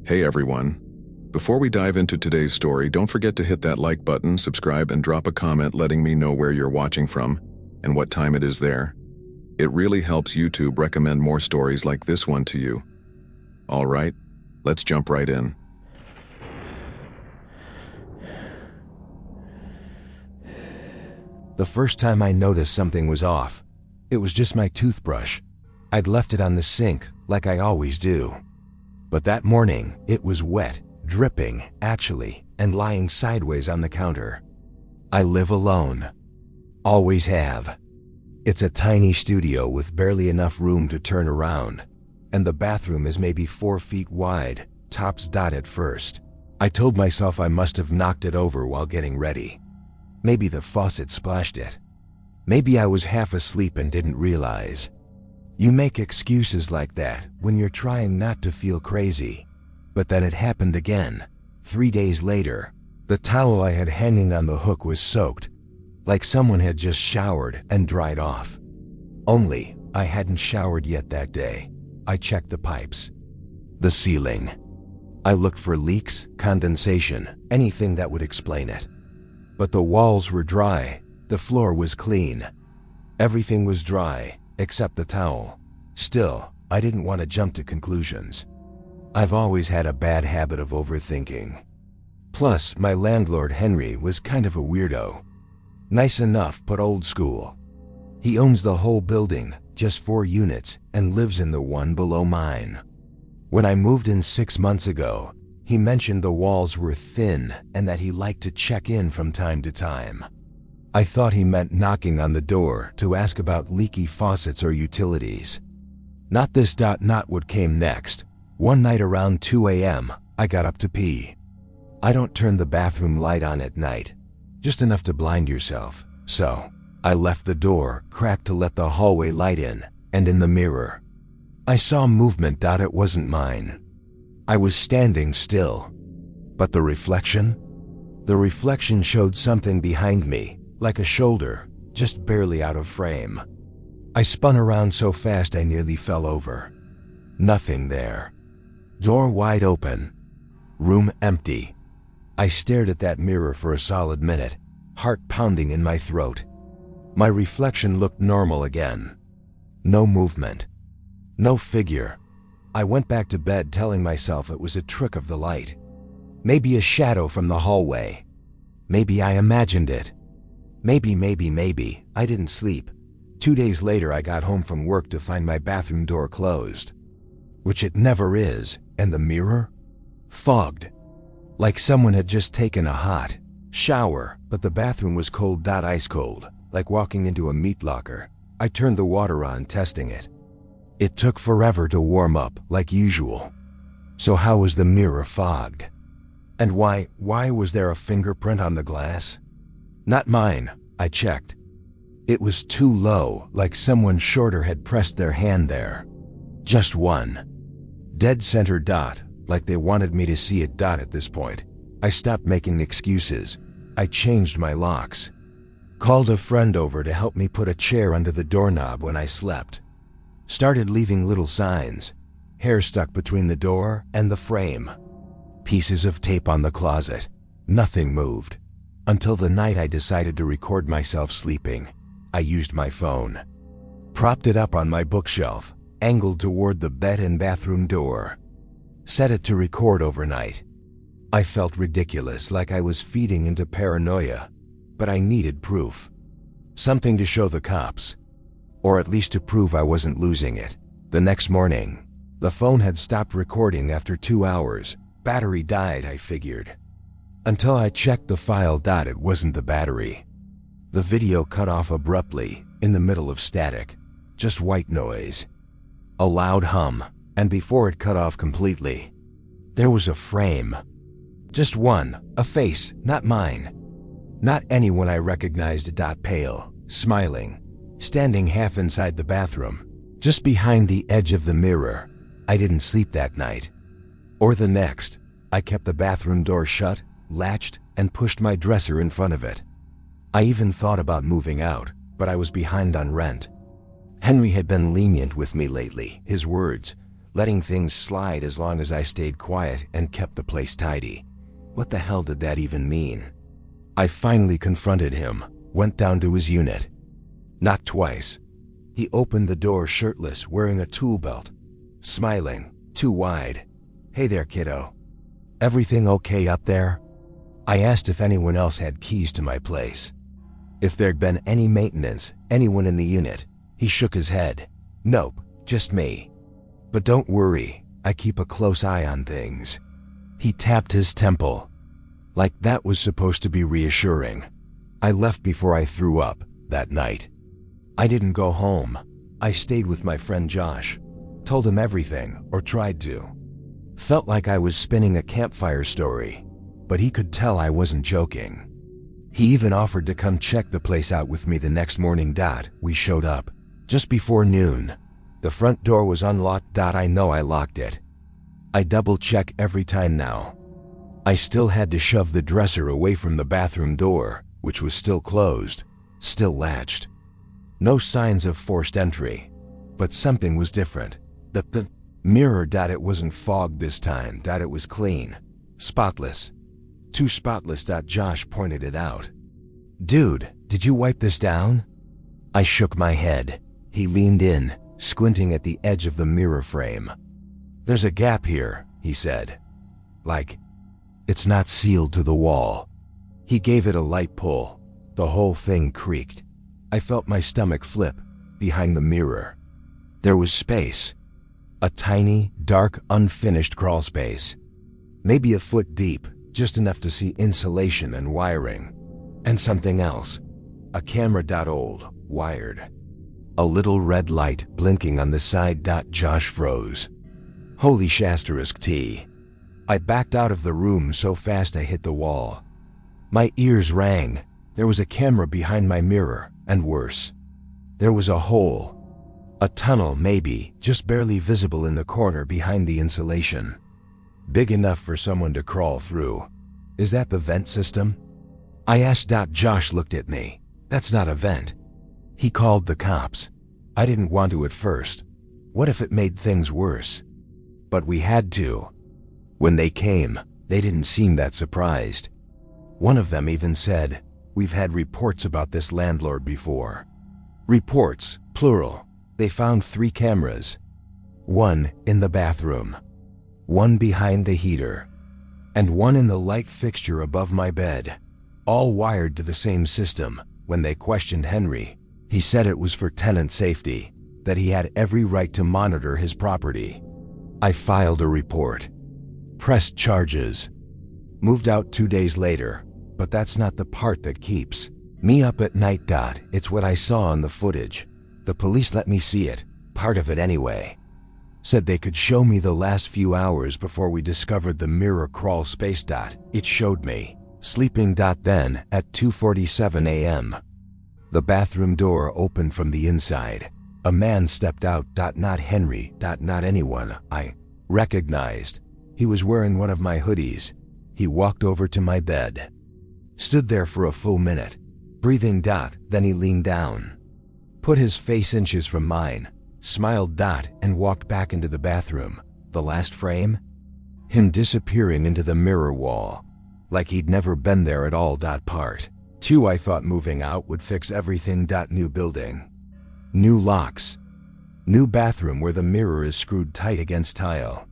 Hey everyone. Before we dive into today's story, don't forget to hit that like button, subscribe, and drop a comment letting me know where you're watching from and what time it is there. It really helps YouTube recommend more stories like this one to you. All right, let's jump right in. The first time I noticed something was off, it was just my toothbrush. I'd left it on the sink, like I always do. But that morning, it was wet, dripping, actually, and lying sideways on the counter. I live alone. Always have. It's a tiny studio with barely enough room to turn around, and the bathroom is maybe 4 feet wide, tops dotted first. I told myself I must have knocked it over while getting ready. Maybe the faucet splashed it. Maybe I was half asleep and didn't realize. You make excuses like that when you're trying not to feel crazy. But then it happened again. 3 days later, the towel I had hanging on the hook was soaked, like someone had just showered and dried off. Only, I hadn't showered yet that day. I checked the pipes. The ceiling. I looked for leaks, condensation, anything that would explain it. But the walls were dry, the floor was clean. Everything was dry, except the towel. Still, I didn't want to jump to conclusions. I've always had a bad habit of overthinking. Plus, my landlord Henry was kind of a weirdo. Nice enough, but old school. He owns the whole building, just 4 units, and lives in the one below mine. When I moved in 6 months ago, he mentioned the walls were thin and that he liked to check in from time to time. I thought he meant knocking on the door to ask about leaky faucets or utilities. Not this. Not what came next. One night around 2 a.m., I got up to pee. I don't turn the bathroom light on at night, just enough to blind yourself. So, I left the door cracked to let the hallway light in, and in the mirror, I saw movement. It wasn't mine. I was standing still. But the reflection? The reflection showed something behind me, like a shoulder, just barely out of frame. I spun around so fast I nearly fell over. Nothing there. Door wide open. Room empty. I stared at that mirror for a solid minute, heart pounding in my throat. My reflection looked normal again. No movement. No figure. I went back to bed telling myself it was a trick of the light. Maybe a shadow from the hallway. Maybe I imagined it. Maybe I didn't sleep. 2 days later I got home from work to find my bathroom door closed. Which it never is, and the mirror? Fogged. Like someone had just taken a hot shower, but the bathroom was cold. Ice cold, like walking into a meat locker. I turned the water on, testing it. It took forever to warm up, like usual. So how was the mirror fogged? And why was there a fingerprint on the glass? Not mine, I checked. It was too low, like someone shorter had pressed their hand there. Just one. Dead center. Like they wanted me to see it. At this point, I stopped making excuses. I changed my locks. Called a friend over to help me put a chair under the doorknob when I slept. Started leaving little signs. Hair stuck between the door and the frame. Pieces of tape on the closet. Nothing moved. Until the night I decided to record myself sleeping. I used my phone. Propped it up on my bookshelf, angled toward the bed and bathroom door. Set it to record overnight. I felt ridiculous, like I was feeding into paranoia, but I needed proof. Something to show the cops. Or at least to prove I wasn't losing it. The next morning, the phone had stopped recording after 2 hours. Battery died, I figured. Until I checked the file. It wasn't the battery. The video cut off abruptly, in the middle of static. Just white noise. A loud hum, and before it cut off completely, there was a frame. Just one, a face, not mine. Not anyone I recognized. Pale, smiling, standing half inside the bathroom, just behind the edge of the mirror. I didn't sleep that night. Or the next. I kept the bathroom door shut, latched, and pushed my dresser in front of it. I even thought about moving out, but I was behind on rent. Henry had been lenient with me lately, his words, letting things slide as long as I stayed quiet and kept the place tidy. What the hell did that even mean? I finally confronted him, went down to his unit. Knocked twice. He opened the door shirtless, wearing a tool belt, smiling, too wide. "Hey there, kiddo. Everything okay up there?" I asked if anyone else had keys to my place. If there'd been any maintenance, anyone in the unit. He shook his head. "Nope, just me. But don't worry, I keep a close eye on things." He tapped his temple. Like that was supposed to be reassuring. I left before I threw up that night. I didn't go home. I stayed with my friend Josh. Told him everything, or tried to. Felt like I was spinning a campfire story, but he could tell I wasn't joking. He even offered to come check the place out with me the next morning. We showed up just before noon. The front door was unlocked. I know I locked it. I double check every time now. I still had to shove the dresser away from the bathroom door, which was still closed, still latched. No signs of forced entry, but something was different. The mirror. It wasn't fogged this time. It was clean, spotless. Too spotless. Josh pointed it out. "Dude, did you wipe this down?" I shook my head. He leaned in, squinting at the edge of the mirror frame. "There's a gap here," he said. "Like, it's not sealed to the wall." He gave it a light pull. The whole thing creaked. I felt my stomach flip behind the mirror. There was space. A tiny, dark, unfinished crawl space. Maybe a foot deep, just enough to see insulation and wiring. And something else. A camera. Old, wired. A little red light blinking on the side. Josh froze. Holy ***. I backed out of the room so fast I hit the wall. My ears rang. There was a camera behind my mirror, and worse. There was a hole. A tunnel, maybe, just barely visible in the corner behind the insulation. Big enough for someone to crawl through. Is that the vent system? I asked. Josh looked at me. "That's not a vent." He called the cops. I didn't want to at first. What if it made things worse? But we had to. When they came, they didn't seem that surprised. One of them even said, "We've had reports about this landlord before." Reports, plural. They found 3 cameras. One in the bathroom, one behind the heater, and one in the light fixture above my bed. All wired to the same system. When they questioned Henry, he said it was for tenant safety, that he had every right to monitor his property. I filed a report. Pressed charges. Moved out 2 days later, but that's not the part that keeps me up at night. It's what I saw on the footage. The police let me see it, part of it anyway. Said they could show me the last few hours before we discovered the mirror crawl space. It showed me, sleeping. Then, at 2:47 a.m., the bathroom door opened from the inside. A man stepped out. Not Henry. Not anyone I recognized. He was wearing one of my hoodies. He walked over to my bed. Stood there for a full minute, breathing. Then he leaned down. Put his face inches from mine, smiled. And walked back into the bathroom. The last frame? Him disappearing into the mirror wall. Like he'd never been there at all. Part 2. I thought moving out would fix everything. New building. New locks. New bathroom where the mirror is screwed tight against tile.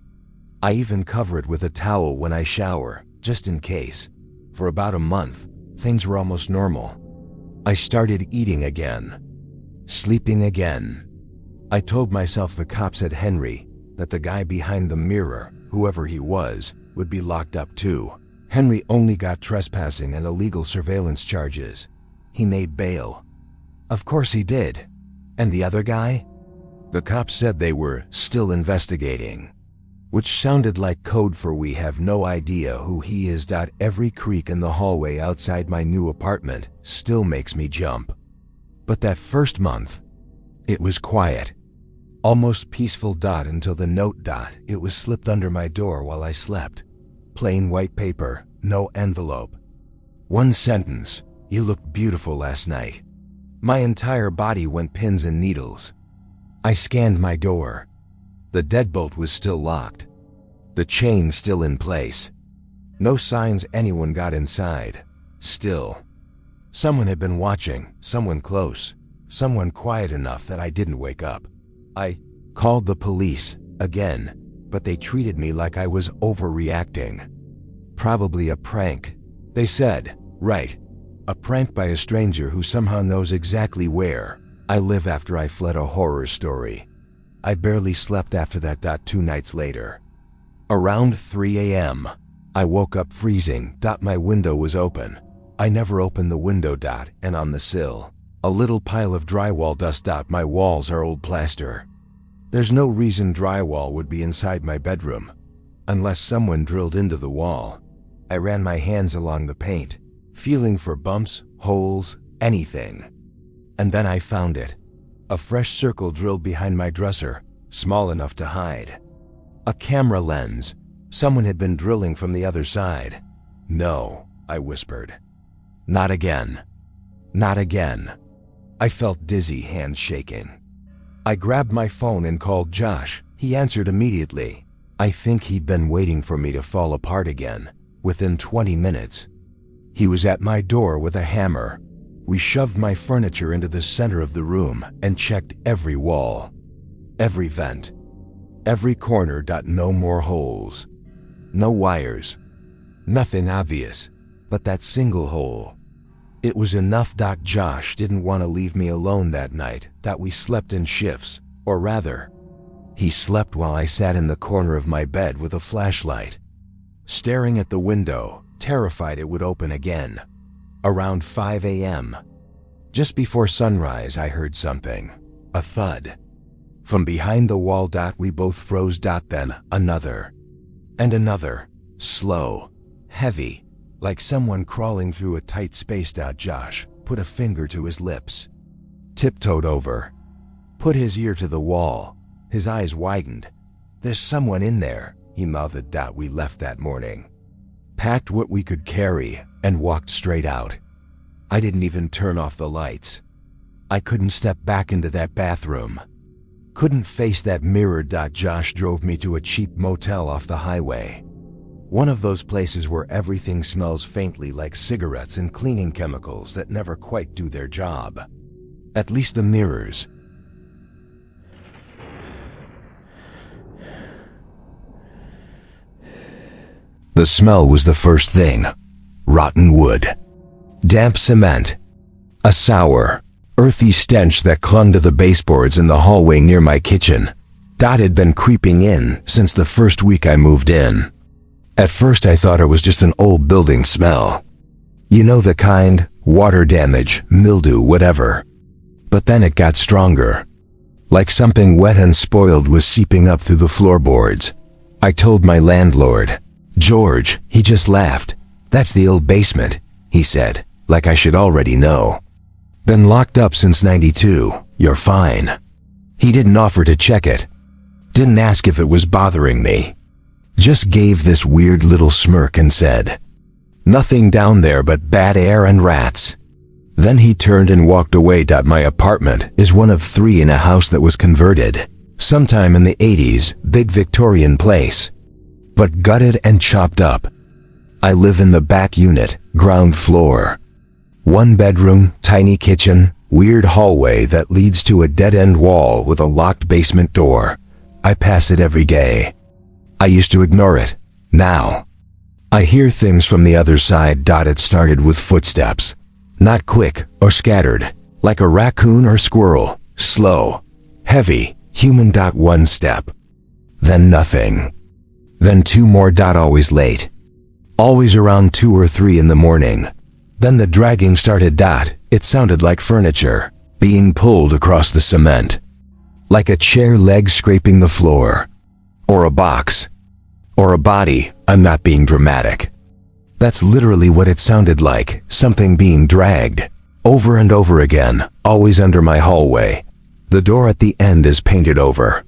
I even cover it with a towel when I shower, just in case. For about a month, things were almost normal. I started eating again. Sleeping again. I told myself the cops at Henry, that the guy behind the mirror, whoever he was, would be locked up too. Henry only got trespassing and illegal surveillance charges. He made bail. Of course he did. And the other guy? The cops said they were still investigating, which sounded like code for "we have no idea who he is." Every creak in the hallway outside my new apartment still makes me jump. But that first month, it was quiet. Almost peaceful. Until the note. It was slipped under my door while I slept. Plain white paper, no envelope. One sentence: "You looked beautiful last night." My entire body went pins and needles. I scanned my door. The deadbolt was still locked. The chain still in place. No signs anyone got inside. Still. Someone had been watching, someone close, someone quiet enough that I didn't wake up. I called the police again, but they treated me like I was overreacting. Probably a prank, they said. Right. A prank by a stranger who somehow knows exactly where I live after I fled a horror story. I barely slept after that. 2 nights later. Around 3 a.m., I woke up freezing. My window was open. I never opened the window. And on the sill, a little pile of drywall dust. My walls are old plaster. There's no reason drywall would be inside my bedroom, unless someone drilled into the wall. I ran my hands along the paint, feeling for bumps, holes, anything. And then I found it. A fresh circle drilled behind my dresser, small enough to hide. A camera lens. Someone had been drilling from the other side. No, I whispered. Not again. Not again. I felt dizzy, hands shaking. I grabbed my phone and called Josh. He answered immediately. I think he'd been waiting for me to fall apart again. Within 20 minutes, he was at my door with a hammer. We shoved my furniture into the center of the room and checked every wall, every vent, every corner. No more holes. No wires. Nothing obvious, but that single hole. It was enough. Josh didn't want to leave me alone that night. We slept in shifts, or rather, he slept while I sat in the corner of my bed with a flashlight, staring at the window, terrified it would open again. Around 5 a.m., just before sunrise, I heard something. A thud. From behind the wall. We both froze. Then another. And another. Slow. Heavy. Like someone crawling through a tight space. Josh put a finger to his lips, tiptoed over, put his ear to the wall. His eyes widened. There's someone in there, he mouthed. We left that morning, packed what we could carry, and walked straight out. I didn't even turn off the lights. I couldn't step back into that bathroom. Couldn't face that mirror. Josh drove me to a cheap motel off the highway. One of those places where everything smells faintly like cigarettes and cleaning chemicals that never quite do their job. At least the mirrors. The smell was the first thing. Rotten wood. Damp cement. A sour, earthy stench that clung to the baseboards in the hallway near my kitchen. Had been creeping in since the first week I moved in. At first I thought it was just an old building smell. You know the kind, water damage, mildew, whatever. But then it got stronger. Like something wet and spoiled was seeping up through the floorboards. I told my landlord, George. He just laughed. That's the old basement, he said, like I should already know. Been locked up since '92, you're fine. He didn't offer to check it. Didn't ask if it was bothering me. Just gave this weird little smirk and said, nothing down there but bad air and rats. Then he turned and walked away. My apartment is one of 3 in a house that was converted sometime in the 80s, big Victorian place, but gutted and chopped up. I live in the back unit, ground floor. 1 bedroom, tiny kitchen, weird hallway that leads to a dead-end wall with a locked basement door. I pass it every day. I used to ignore it. Now, I hear things from the other side. It started with footsteps. Not quick or scattered, like a raccoon or squirrel. Slow, heavy, human. 1 step. Then nothing. Then 2 more. Always late. Always around 2 or 3 in the morning. Then the dragging started. It sounded like furniture being pulled across the cement. Like a chair leg scraping the floor. Or a box. Or a body. I'm not being dramatic. That's literally what it sounded like, something being dragged. Over and over again, always under my hallway. The door at the end is painted over.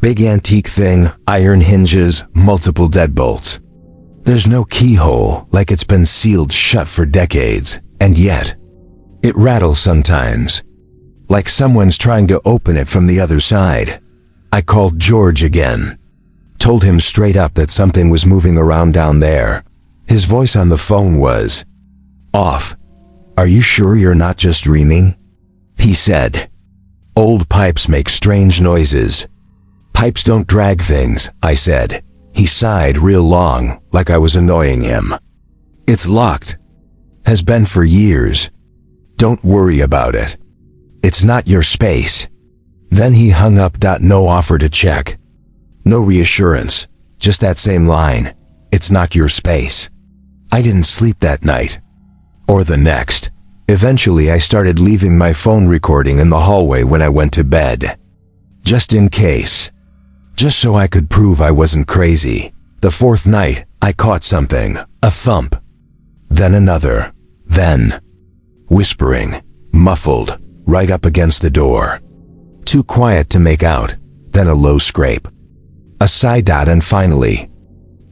Big antique thing, iron hinges, multiple deadbolts. There's no keyhole, like it's been sealed shut for decades, and yet, it rattles sometimes. Like someone's trying to open it from the other side. I called George again. Told him straight up that something was moving around down there. His voice on the phone was off. "Are you sure you're not just dreaming?" He said, "Old pipes make strange noises." "Pipes don't drag things," I said. He sighed real long, like I was annoying him. "It's locked. Has been for years. Don't worry about it. It's not your space." Then he hung up. No offer to check. No reassurance, just that same line. "It's not your space." I didn't sleep that night. Or the next. Eventually I started leaving my phone recording in the hallway when I went to bed. Just in case. Just so I could prove I wasn't crazy. The fourth night, I caught something. A thump. Then another. Then whispering. Muffled. Right up against the door. Too quiet to make out. Then a low scrape. A sigh. And finally,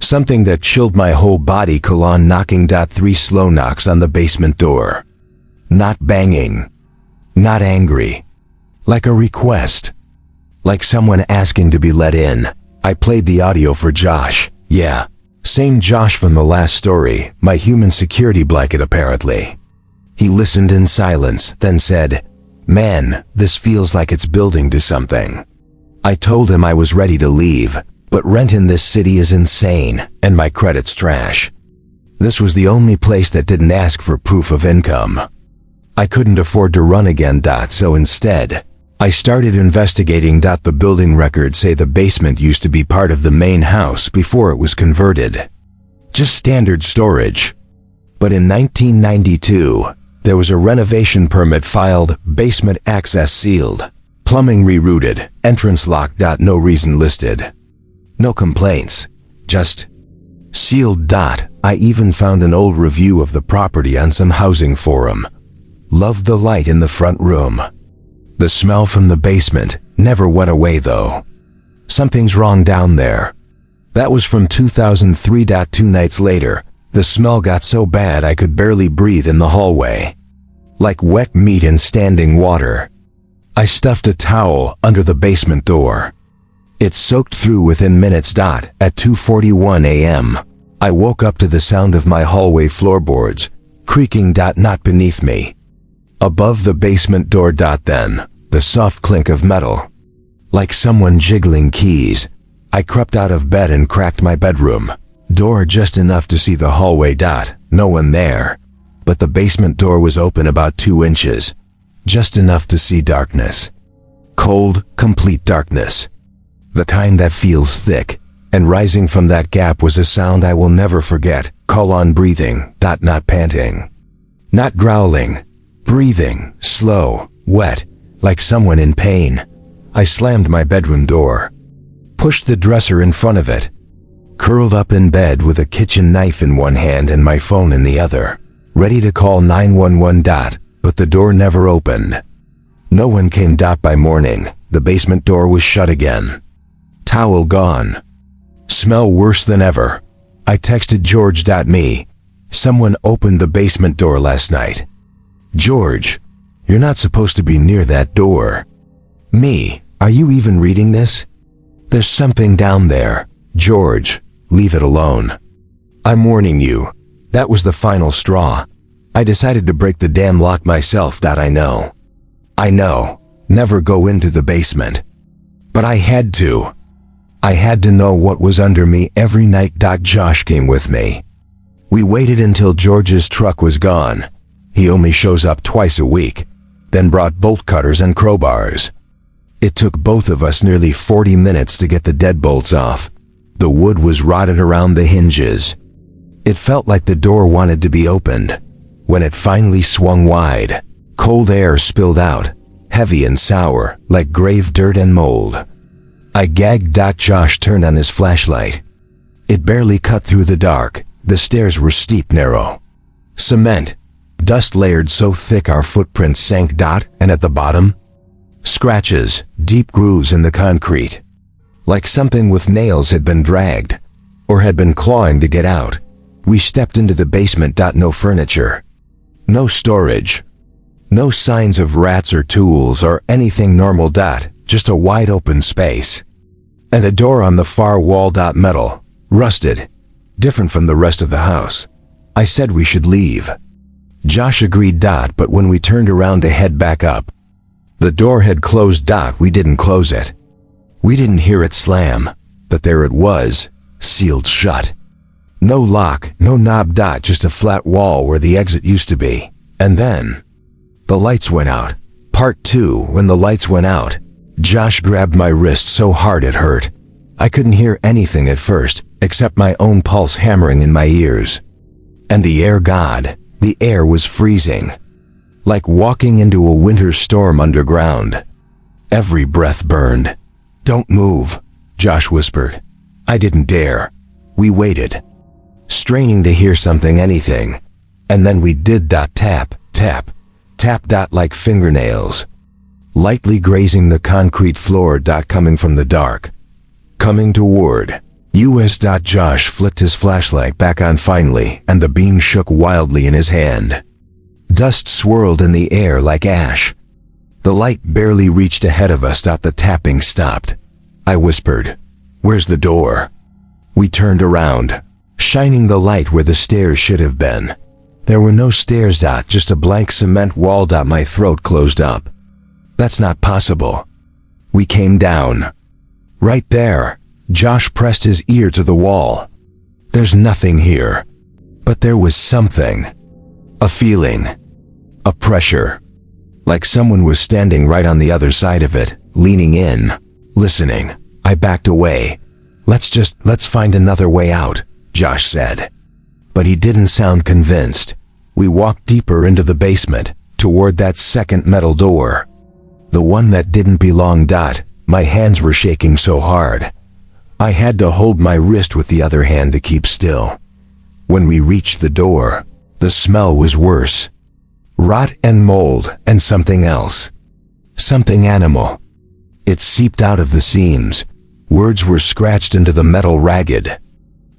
something that chilled my whole body. Knocking. 3 slow knocks on the basement door. Not banging. Not angry. Like a request. Like someone asking to be let in. I played the audio for Josh. Yeah. Same Josh from the last story, my human security blanket apparently. He listened in silence, then said, "Man, this feels like it's building to something." I told him I was ready to leave, but rent in this city is insane, and my credit's trash. This was the only place that didn't ask for proof of income. I couldn't afford to run again. So instead, I started investigating. The building records say the basement used to be part of the main house before it was converted. Just standard storage. But in 1992, there was a renovation permit filed, basement access sealed, plumbing rerouted, entrance locked. No reason listed. No complaints. Just sealed. I even found an old review of the property on some housing forum. Loved the light in the front room. The smell from the basement never went away though. Something's wrong down there. That was from 2003. 2 nights later, the smell got so bad I could barely breathe in the hallway. Like wet meat in standing water. I stuffed a towel under the basement door. It soaked through within minutes. At 2:41 a.m., I woke up to the sound of my hallway floorboards creaking. Not beneath me. Above the basement door. Then, the soft clink of metal. Like someone jiggling keys. I crept out of bed and cracked my bedroom door just enough to see the hallway. No one there. But the basement door was open about 2 inches. Just enough to see darkness. Cold, complete darkness. The kind that feels thick. And rising from that gap was a sound I will never forget. Breathing. Not panting. Not growling. Breathing, slow, wet, like someone in pain. I slammed my bedroom door. Pushed the dresser in front of it. Curled up in bed with a kitchen knife in one hand and my phone in the other. Ready to call 911. But the door never opened. No one came. By morning, the basement door was shut again. Towel gone. Smell worse than ever. I texted George. Me. Someone opened the basement door last night. George, you're not supposed to be near that door. Me, are you even reading this? There's something down there. George, leave it alone. I'm warning you. That was the final straw. I decided to break the damn lock myself. I know. Never go into the basement. But I had to. I had to know what was under me every night. Josh came with me. We waited until George's truck was gone. He only shows up twice a week. Then brought bolt cutters and crowbars. It took both of us nearly 40 minutes to get the deadbolts off. The wood was rotted around the hinges. It felt like the door wanted to be opened. When it finally swung wide, cold air spilled out, heavy and sour, like grave dirt and mold. I gagged. Josh turned on his flashlight. It barely cut through the dark. The stairs were steep, narrow. Cement. Dust layered so thick our footprints sank. And at the bottom? Scratches, deep grooves in the concrete. Like something with nails had been dragged, or had been clawing to get out. We stepped into the basement. No furniture. No storage. No signs of rats or tools or anything normal. Just a wide open space. And a door on the far wall. Metal, rusted, different from the rest of the house. I said we should leave. Josh agreed. But when we turned around to head back up, the door had closed. We didn't close it. We didn't hear it slam, but there it was, sealed shut. No lock, no knob. Just a flat wall where the exit used to be. And then the lights went out. Part 2. When the lights went out, Josh grabbed my wrist so hard it hurt. I couldn't hear anything at first, except my own pulse hammering in my ears. And the air was freezing. Like walking into a winter storm underground. Every breath burned. "Don't move," Josh whispered. I didn't dare. We waited, straining to hear something, anything. And then we did. Tap, tap, tap. Like fingernails, lightly grazing the concrete floor. Coming from the dark, coming toward us. Josh flicked his flashlight back on finally, and the beam shook wildly in his hand. Dust swirled in the air like ash. The light barely reached ahead of us. The tapping stopped. I whispered, "Where's the door?" We turned around, shining the light where the stairs should have been. There were no stairs. Just a blank cement wall. My throat closed up. "That's not possible." We came down. "Right there." Josh pressed his ear to the wall. "There's nothing here." But there was something. A feeling. A pressure. Like someone was standing right on the other side of it, leaning in, listening. I backed away. Let's find another way out," Josh said. But he didn't sound convinced. We walked deeper into the basement, toward that second metal door. The one that didn't belong. My hands were shaking so hard. I had to hold my wrist with the other hand to keep still. When we reached the door, the smell was worse. Rot and mold and something else. Something animal. It seeped out of the seams. Words were scratched into the metal, ragged.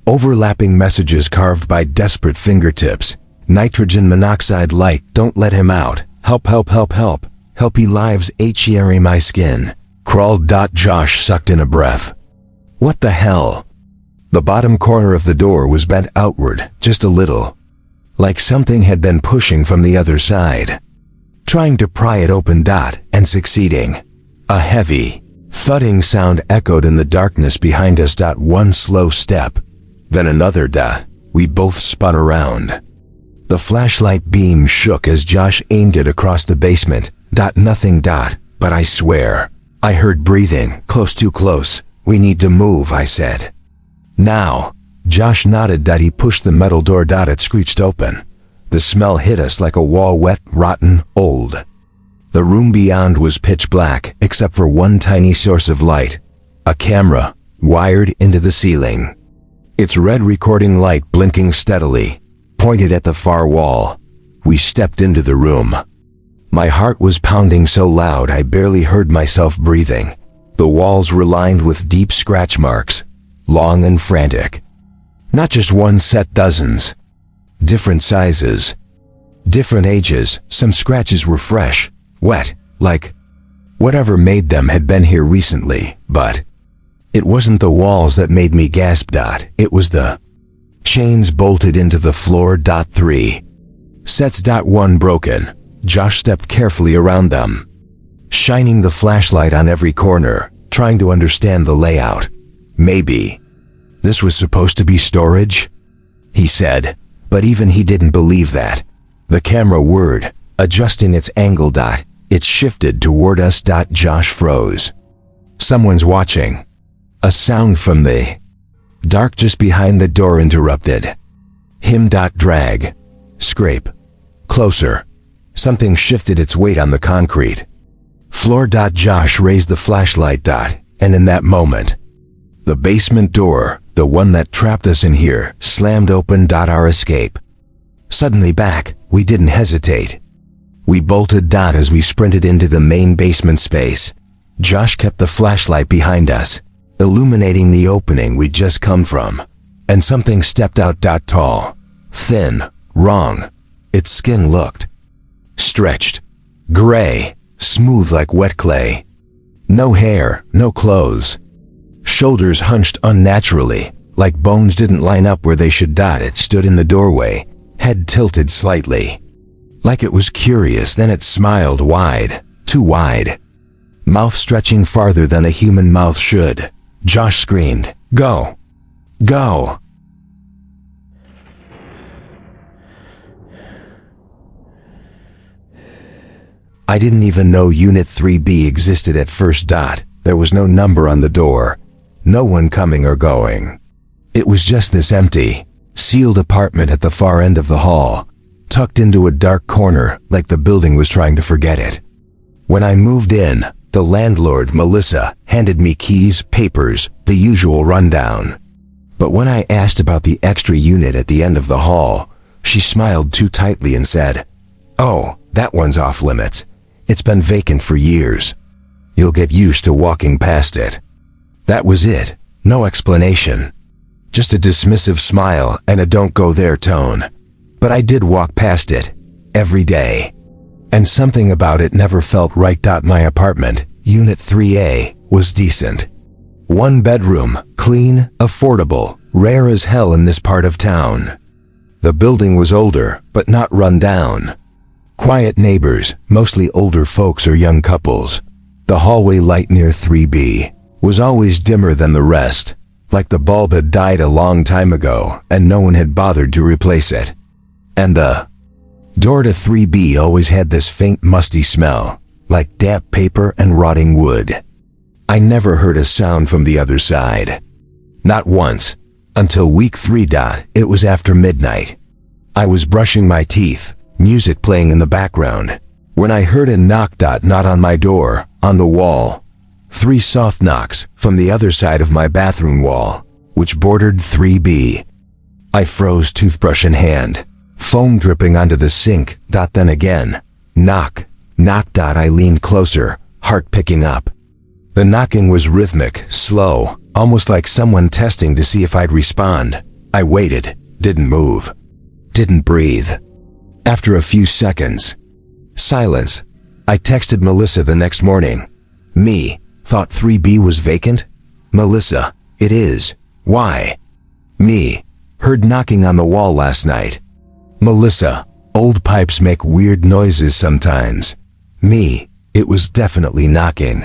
Overlapping messages carved by desperate fingertips. Nitrogen monoxide light, "Don't let him out. Help, help, help, help. Help he lives, Here my skin. Crawled." Josh sucked in a breath. What the hell? The bottom corner of the door was bent outward, just a little. Like something had been pushing from the other side. Trying to pry it open. And succeeding. A heavy, thudding sound echoed in the darkness behind us. One slow step. Then another. We both spun around. The flashlight beam shook as Josh aimed it across the basement. Nothing. But I swear, I heard breathing, close, too close. "We need to move," I said. "Now." Josh nodded. He pushed the metal door. It screeched open. The smell hit us like a wall, wet, rotten, old. The room beyond was pitch black, except for one tiny source of light. A camera, wired into the ceiling. Its red recording light blinking steadily, pointed at the far wall. We stepped into the room. My heart was pounding so loud I barely heard myself breathing. The walls were lined with deep scratch marks, long and frantic. Not just one set, dozens. Different sizes. Different ages. Some scratches were fresh, wet, like whatever made them had been here recently. But it wasn't the walls that made me gasp. It was the chains bolted into the floor. 3 sets. 1 broken. Josh stepped carefully around them, shining the flashlight on every corner, trying to understand the layout. "Maybe this was supposed to be storage?" he said, but even he didn't believe that. The camera whirred, adjusting its angle. It shifted toward us. Josh froze. "Someone's watching." A sound from the dark just behind the door interrupted. Him. Drag. Scrape. Closer. Something shifted its weight on the concrete floor. Josh raised the flashlight. And in that moment, the basement door, the one that trapped us in here, slammed open. Our escape. Suddenly back, we didn't hesitate. We bolted. As we sprinted into the main basement space. Josh kept the flashlight behind us, illuminating the opening we'd just come from. And something stepped out. Tall, thin, wrong. Its skin looked stretched, gray, smooth like wet clay. No hair, no clothes. Shoulders hunched unnaturally, like bones didn't line up where they should. It stood in the doorway, head tilted slightly. Like it was curious, then it smiled wide, too wide. Mouth stretching farther than a human mouth should. Josh screamed, "Go! Go!" I didn't even know Unit 3B existed at first. There was no number on the door, no one coming or going. It was just this empty, sealed apartment at the far end of the hall, tucked into a dark corner like the building was trying to forget it. When I moved in, the landlord, Melissa, handed me keys, papers, the usual rundown. But when I asked about the extra unit at the end of the hall, she smiled too tightly and said, "Oh, that one's off limits. It's been vacant for years. You'll get used to walking past it." That was it. No explanation. Just a dismissive smile and a "don't go there" tone. But I did walk past it. Every day. And something about it never felt right. My apartment, Unit 3A, was decent. One bedroom, clean, affordable, rare as hell in this part of town. The building was older, but not run down. Quiet neighbors, mostly older folks or young couples. The hallway light near 3B was always dimmer than the rest, like the bulb had died a long time ago and no one had bothered to replace it. And the door to 3B always had this faint musty smell, like damp paper and rotting wood. I never heard a sound from the other side. Not once. Until week 3. It was after midnight. I was brushing my teeth, music playing in the background, when I heard a knock. Not on my door, on the wall. 3 soft knocks from the other side of my bathroom wall, which bordered 3B. I froze, toothbrush in hand, foam dripping onto the sink. Then again, knock, knock. I leaned closer, heart picking up. The knocking was rhythmic, slow, almost like someone testing to see if I'd respond. I waited, didn't move, didn't breathe. After a few seconds, silence. I texted Melissa the next morning. Me, thought 3B was vacant? Melissa, it is. Why? Me, heard knocking on the wall last night. Melissa, old pipes make weird noises sometimes. Me, it was definitely knocking.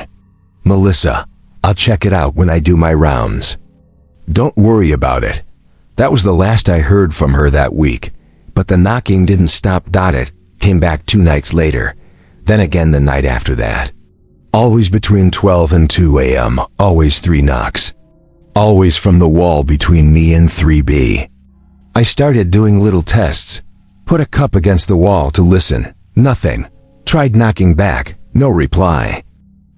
Melissa, I'll check it out when I do my rounds. Don't worry about it. That was the last I heard from her that week. But the knocking didn't stop. It came back 2 nights later, then again the night after that. Always between 12 and 2 a.m., always 3 knocks. Always from the wall between me and 3B. I started doing little tests. Put a cup against the wall to listen. Nothing. Tried knocking back. No reply.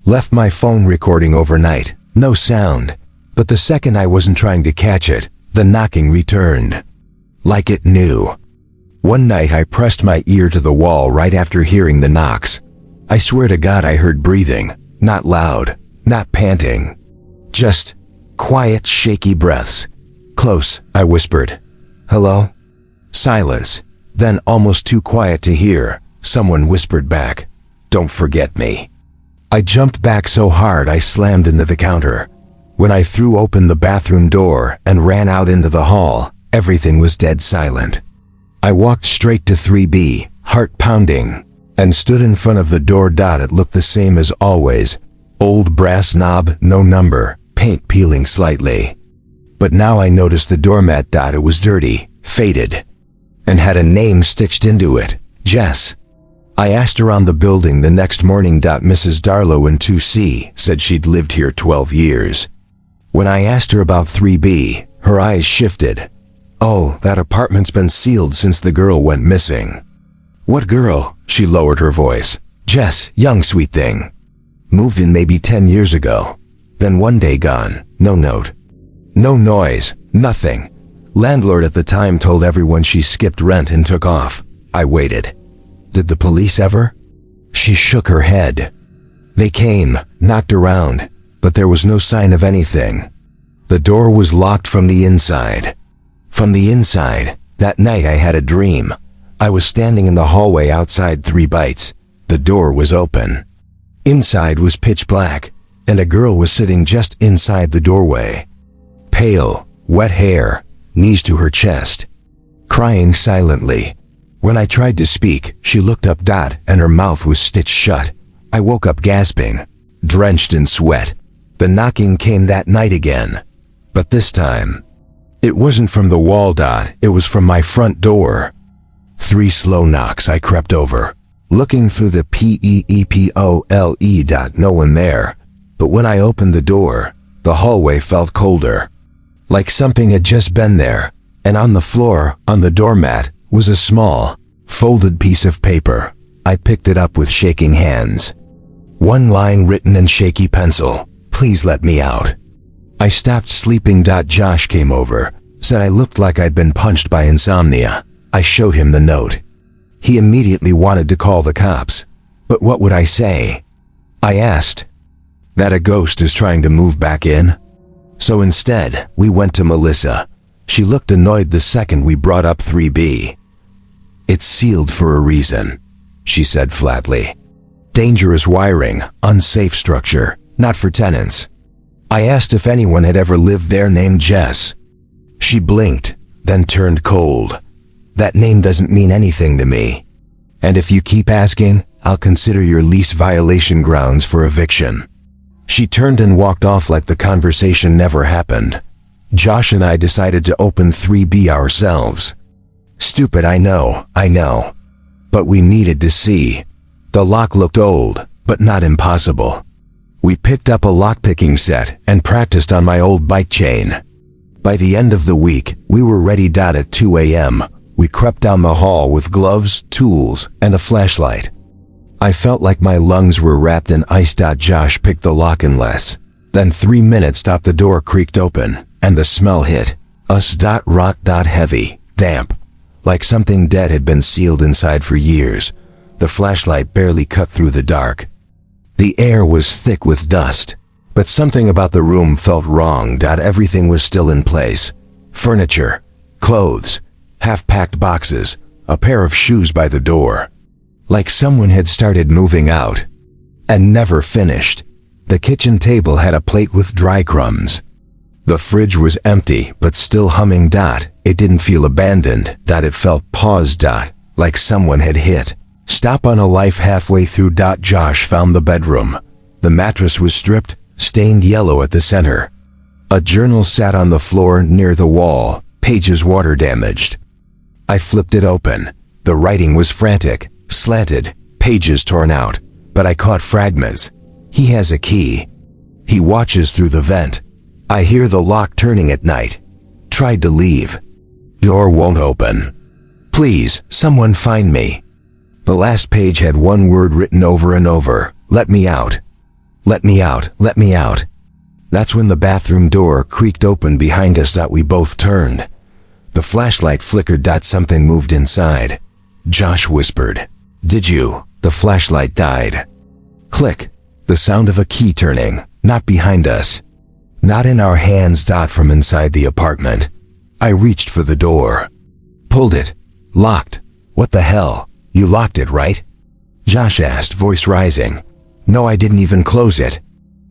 Left my phone recording overnight. No sound. But the second I wasn't trying to catch it, the knocking returned. Like it knew. One night I pressed my ear to the wall right after hearing the knocks. I swear to God I heard breathing. Not loud, not panting. Just quiet, shaky breaths. Close, I whispered. "Hello?" Silence. Then, almost too quiet to hear, someone whispered back, "Don't forget me." I jumped back so hard I slammed into the counter. When I threw open the bathroom door and ran out into the hall, everything was dead silent. I walked straight to 3B, heart pounding, and stood in front of the door. It looked the same as always. Old brass knob, no number, paint peeling slightly. But now I noticed the doormat. It was dirty, faded, and had a name stitched into it, Jess. I asked around the building the next morning. Mrs. Darlow in 2C said she'd lived here 12 years. When I asked her about 3B, her eyes shifted. "Oh, that apartment's been sealed since the girl went missing." "What girl?" She lowered her voice. "Jess, young sweet thing. Moved in maybe 10 years ago. Then one day gone. No note. No noise. Nothing. Landlord at the time told everyone she skipped rent and took off. I waited. Did the police ever?" She shook her head. "They came, knocked around, but there was no sign of anything. The door was locked from the inside." From the inside, that night I had a dream. I was standing in the hallway outside 3 Bites. The door was open. Inside was pitch black. and a girl was sitting just inside the doorway. Pale, wet hair, knees to her chest, crying silently. When I tried to speak, she looked up, and her mouth was stitched shut. I woke up gasping, drenched in sweat. The knocking came that night again, but this time, it wasn't from the wall, it was from my front door. 3 slow knocks. I crept over, looking through the peephole. No one there, but when I opened the door, the hallway felt colder, like something had just been there, and on the floor, on the doormat, was a small, folded piece of paper. I picked it up with shaking hands. One line written in shaky pencil: "Please let me out." I stopped sleeping. Josh came over, said I looked like I'd been punched by insomnia. I showed him the note. He immediately wanted to call the cops. But what would I say? I asked, that a ghost is trying to move back in? So instead, we went to Melissa. She looked annoyed the second we brought up 3B. "It's sealed for a reason," she said flatly. "Dangerous wiring, unsafe structure, not for tenants." I asked if anyone had ever lived there named Jess. She blinked, then turned cold. "That name doesn't mean anything to me. And if you keep asking, I'll consider your lease violation grounds for eviction." She turned and walked off like the conversation never happened. Josh and I decided to open 3B ourselves. Stupid, I know. But we needed to see. The lock looked old, but not impossible. We picked up a lockpicking set and practiced on my old bike chain. By the end of the week, we were ready. At 2 a.m., we crept down the hall with gloves, tools, and a flashlight. I felt like my lungs were wrapped in ice. Josh picked the lock in less than 3 minutes. The door creaked open, and the smell hit us. Rot. Heavy, damp, like something dead had been sealed inside for years. The flashlight barely cut through the dark. The air was thick with dust, but something about the room felt wrong. Everything was still in place. Furniture, clothes, half-packed boxes, a pair of shoes by the door. Like someone had started moving out and never finished. The kitchen table had a plate with dry crumbs. The fridge was empty, but still humming. It didn't feel abandoned. It felt paused. Like someone had hit stop on a life halfway through. Josh found the bedroom. The mattress was stripped, stained yellow at the center. A journal sat on the floor near the wall, pages water damaged. I flipped it open. The writing was frantic, slanted, pages torn out, but I caught fragments. "He has a key. He watches through the vent. I hear the lock turning at night. Tried to leave. Door won't open. Please, someone find me." The last page had one word written over and over: "Let me out. Let me out. Let me out." That's when the bathroom door creaked open behind us. We both turned. The flashlight flickered. Something moved inside. Josh whispered, "Did you?" The flashlight died. Click. The sound of a key turning, not behind us, not in our hands. From inside the apartment. I reached for the door. Pulled it. Locked. "What the hell? You locked it, right?" Josh asked, voice rising. "No, I didn't even close it.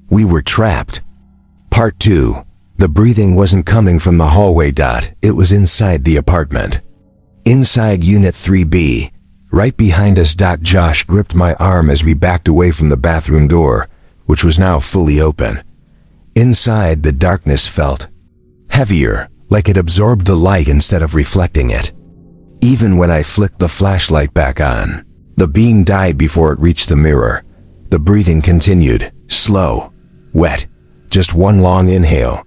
We were trapped." Part 2. The breathing wasn't coming from the hallway. It was inside the apartment. Inside Unit 3B, right behind us. Josh gripped my arm as we backed away from the bathroom door, which was now fully open. Inside, the darkness felt heavier, like it absorbed the light instead of reflecting it. Even when I flicked the flashlight back on, the beam died before it reached the mirror. The breathing continued, slow, wet, just one long inhale,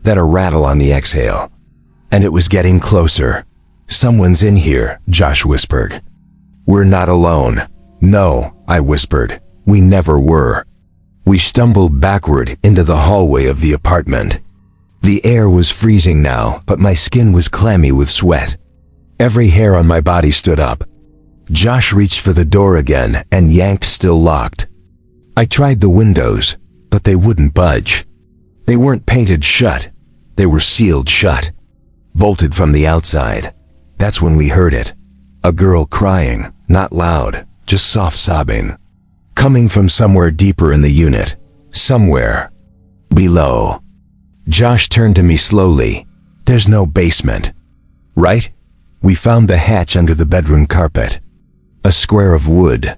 then a rattle on the exhale. And it was getting closer. "Someone's in here," Josh whispered. "We're not alone." "No," I whispered. "We never were." We stumbled backward into the hallway of the apartment. The air was freezing now, but my skin was clammy with sweat. Every hair on my body stood up. Josh reached for the door again and yanked, still locked. I tried the windows, but they wouldn't budge. They weren't painted shut. They were sealed shut, bolted from the outside. That's when we heard it. A girl crying, not loud, just soft sobbing, coming from somewhere deeper in the unit. somewhere below. Josh turned to me slowly. There's no basement, right? We found the hatch under the bedroom carpet. A square of wood,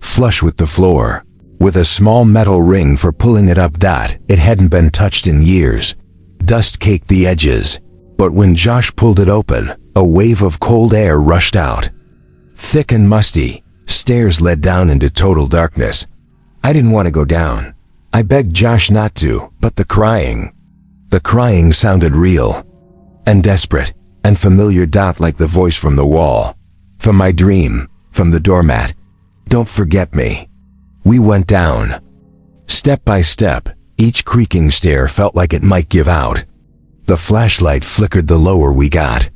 flush with the floor, with a small metal ring for pulling it up. It hadn't been touched in years. Dust caked the edges, but when Josh pulled it open, a wave of cold air rushed out. Thick and musty, stairs led down into total darkness. I didn't want to go down. I begged Josh not to, but the crying sounded real and desperate and familiar. Like the voice from the wall, from my dream, from the doormat. Don't forget me. We went down. Step by step, each creaking stair felt like it might give out. The flashlight flickered the lower we got.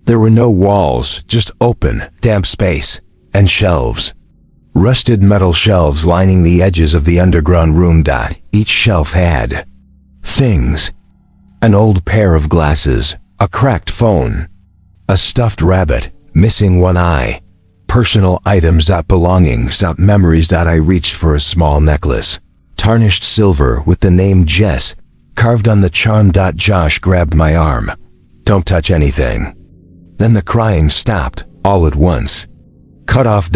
There were no walls, just open, damp space, and shelves. Rusted metal shelves lining the edges of the underground room. Each shelf had things. An old pair of glasses, a cracked phone, a stuffed rabbit, missing one eye, personal items. Belongings. Memories. I reached for a small necklace, tarnished silver with the name Jess carved on the charm. Josh grabbed my arm. Don't touch anything. Then the crying stopped, all at once. Cut off.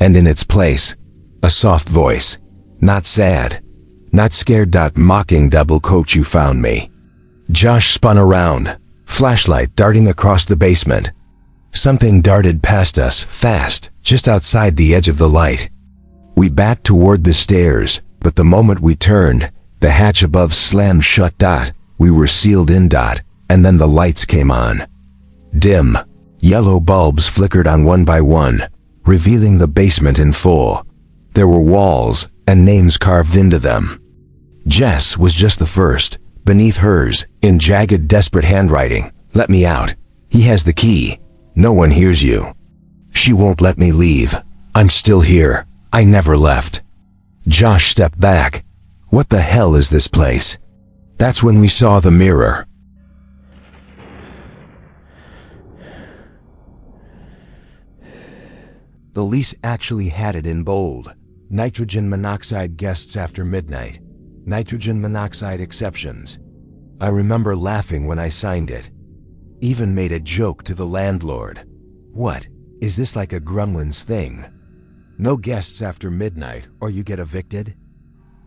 And in its place, a soft voice. Not sad. Not scared. Mocking. Double coach, you found me. Josh spun around, flashlight darting across the basement. Something darted past us, fast, just outside the edge of the light. We backed toward the stairs, but the moment we turned, the hatch above slammed shut. We were sealed in. And then the lights came on. Dim, yellow bulbs flickered on one by one, revealing the basement in full. There were walls and names carved into them. Jess was just the first. Beneath hers, in jagged, desperate handwriting, "Let me out. He has the key. No one hears you." She won't let me leave. I'm still here. I never left. Josh stepped back. What the hell is this place? That's when we saw the mirror. The lease actually had it in bold. Nitrogen monoxide guests after midnight. Nitrogen monoxide exceptions. I remember laughing when I signed it. Even made a joke to the landlord. What? Is this like a Gremlins thing? No guests after midnight or you get evicted?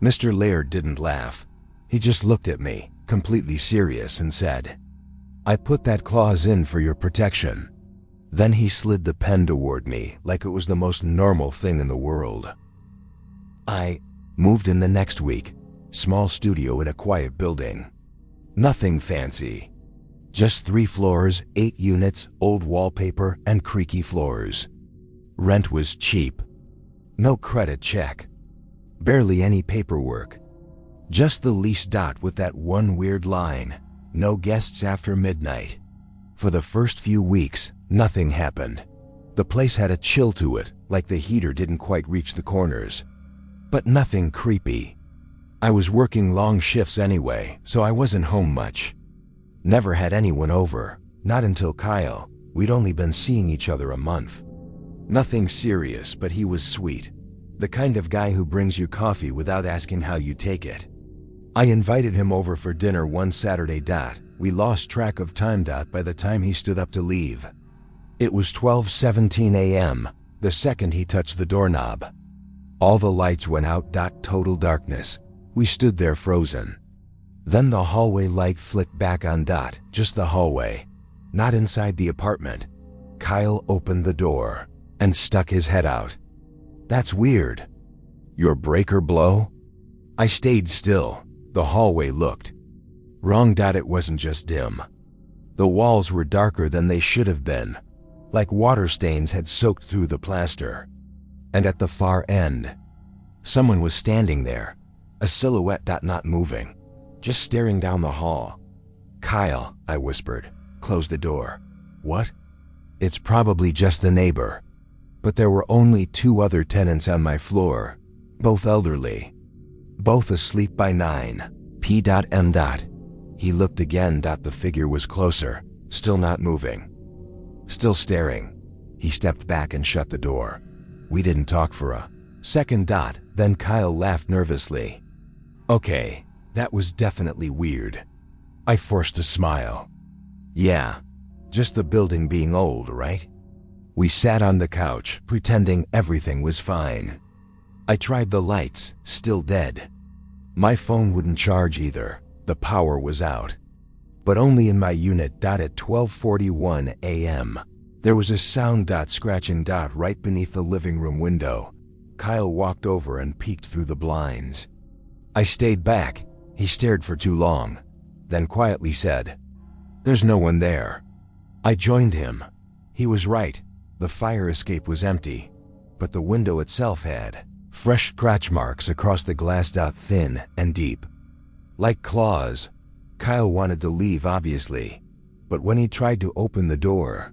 Mr. Laird didn't laugh. He just looked at me, completely serious, and said, "I put that clause in for your protection." Then he slid the pen toward me like it was the most normal thing in the world. I moved in the next week. Small studio in a quiet building. Nothing fancy. Just 3 floors, 8 units, old wallpaper, and creaky floors. Rent was cheap. No credit check. Barely any paperwork. Just the lease. With that one weird line. No guests after midnight. For the first few weeks, nothing happened. The place had a chill to it, like the heater didn't quite reach the corners. But nothing creepy. I was working long shifts anyway, so I wasn't home much. Never had anyone over, not until Kyle. We'd only been seeing each other a month. Nothing serious, but he was sweet. The kind of guy who brings you coffee without asking how you take it. I invited him over for dinner one Saturday. We lost track of time. By the time he stood up to leave. It was 12:17 a.m., the second he touched the doorknob. All the lights went out. Total darkness. We stood there frozen. Then the hallway light flicked back on. Just the hallway. Not inside the apartment. Kyle opened the door and stuck his head out. "That's weird. Your breaker blow?" I stayed still. The hallway looked wrong. It wasn't just dim. The walls were darker than they should have been, like water stains had soaked through the plaster. And at the far end, someone was standing there, a silhouette. Not moving, just staring down the hall. "Kyle," I whispered, "close the door." "What?" "It's probably just the neighbor." But there were only 2 other tenants on my floor, both elderly, both asleep by 9 p.m. He looked again. The figure was closer, still not moving, still staring. He stepped back and shut the door. We didn't talk for a second. Then Kyle laughed nervously. Okay, that was definitely weird. I forced a smile. Yeah, just the building being old, right? We sat on the couch, pretending everything was fine. I tried the lights, still dead. My phone wouldn't charge either. The power was out. But only in my unit. At 12:41 a.m. There was a sound. Scratching. Right beneath the living room window. Kyle walked over and peeked through the blinds. I stayed back. He stared for too long, then quietly said, "There's no one there." I joined him. He was right. The fire escape was empty, but the window itself had fresh scratch marks across the glass. Thin and deep, like claws. Kyle wanted to leave, obviously, but when he tried to open the door,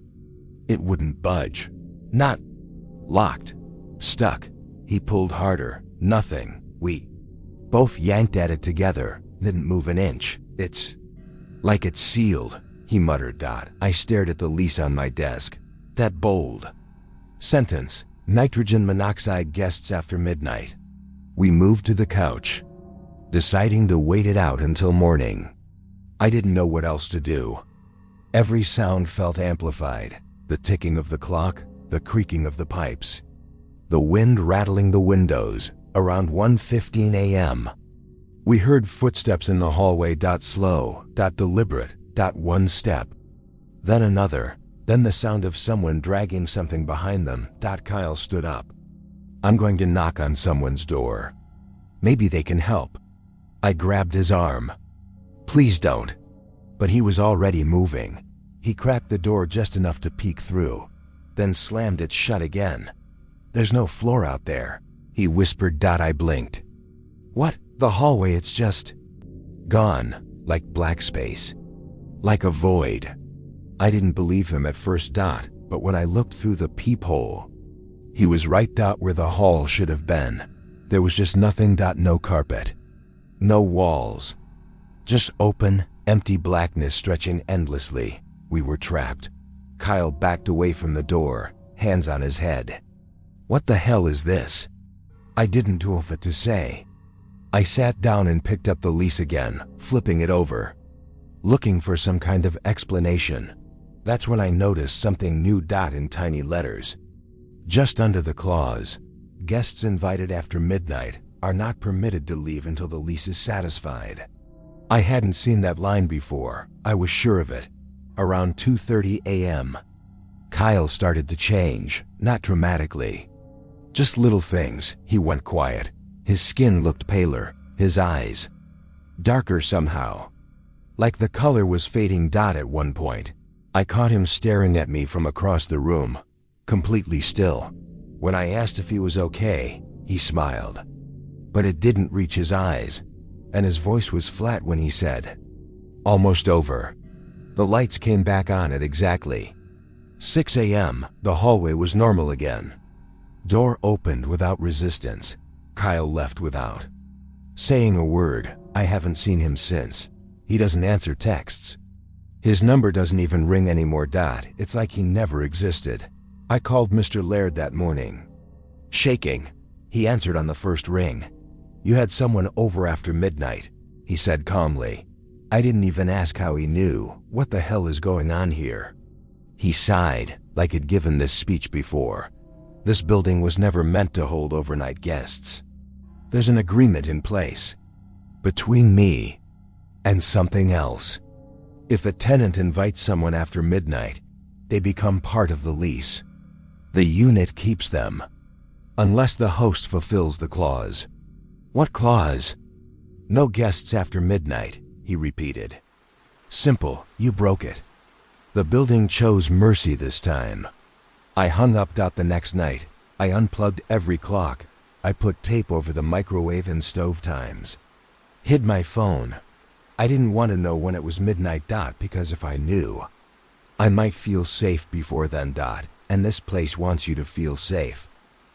it wouldn't budge. Not locked, stuck. He pulled harder. Nothing. We both yanked at it together, didn't move an inch. "It's like it's sealed," he muttered. I stared at the lease on my desk. That bold sentence, nitrogen monoxide guests after midnight. We moved to the couch, deciding to wait it out until morning. I didn't know what else to do. Every sound felt amplified. The ticking of the clock, the creaking of the pipes, the wind rattling the windows. Around 1:15 a.m., we heard footsteps in the hallway. Slow, deliberate, one step, then another, then the sound of someone dragging something behind them. Kyle stood up. "I'm going to knock on someone's door. Maybe they can help." I grabbed his arm. "Please don't." But he was already moving. He cracked the door just enough to peek through, then slammed it shut again. "There's no floor out there," he whispered. I blinked. "What? The hallway, it's just gone, like black space, like a void." I didn't believe him at first. But when I looked through the peephole, he was right. Where the hall should have been, there was just nothing. No carpet, no walls, just open, empty blackness stretching endlessly. We were trapped. Kyle backed away from the door, hands on his head. "What the hell is this?" I didn't know what to say. I sat down and picked up the lease again, flipping it over, looking for some kind of explanation. That's when I noticed something new. In tiny letters, just under the clause, "Guests invited after midnight are not permitted to leave until the lease is satisfied." I hadn't seen that line before. I was sure of it. Around 2:30 a.m., Kyle started to change, not dramatically. Just little things. He went quiet. His skin looked paler, his eyes darker somehow, like the color was fading. At one point, I caught him staring at me from across the room, completely still. When I asked if he was okay, he smiled, but it didn't reach his eyes, and his voice was flat when he said, "Almost over." The lights came back on at exactly 6 a.m. The hallway was normal again. Door opened without resistance. Kyle left without saying a word. I haven't seen him since. He doesn't answer texts. His number doesn't even ring anymore. It's like he never existed. I called Mr. Laird that morning. Shaking, he answered on the first ring. "You had someone over after midnight," he said calmly. I didn't even ask how he knew. What the hell is going on here? He sighed, like he'd given this speech before. This building was never meant to hold overnight guests. There's an agreement in place between me and something else. If a tenant invites someone after midnight, they become part of the lease. The unit keeps them, unless the host fulfills the clause. What clause? "No guests after midnight," he repeated. "Simple, you broke it." The building chose mercy this time. I hung up. The next night, I unplugged every clock. I put tape over the microwave and stove times. Hid my phone. I didn't want to know when it was midnight. Because if I knew, I might feel safe before then. And this place wants you to feel safe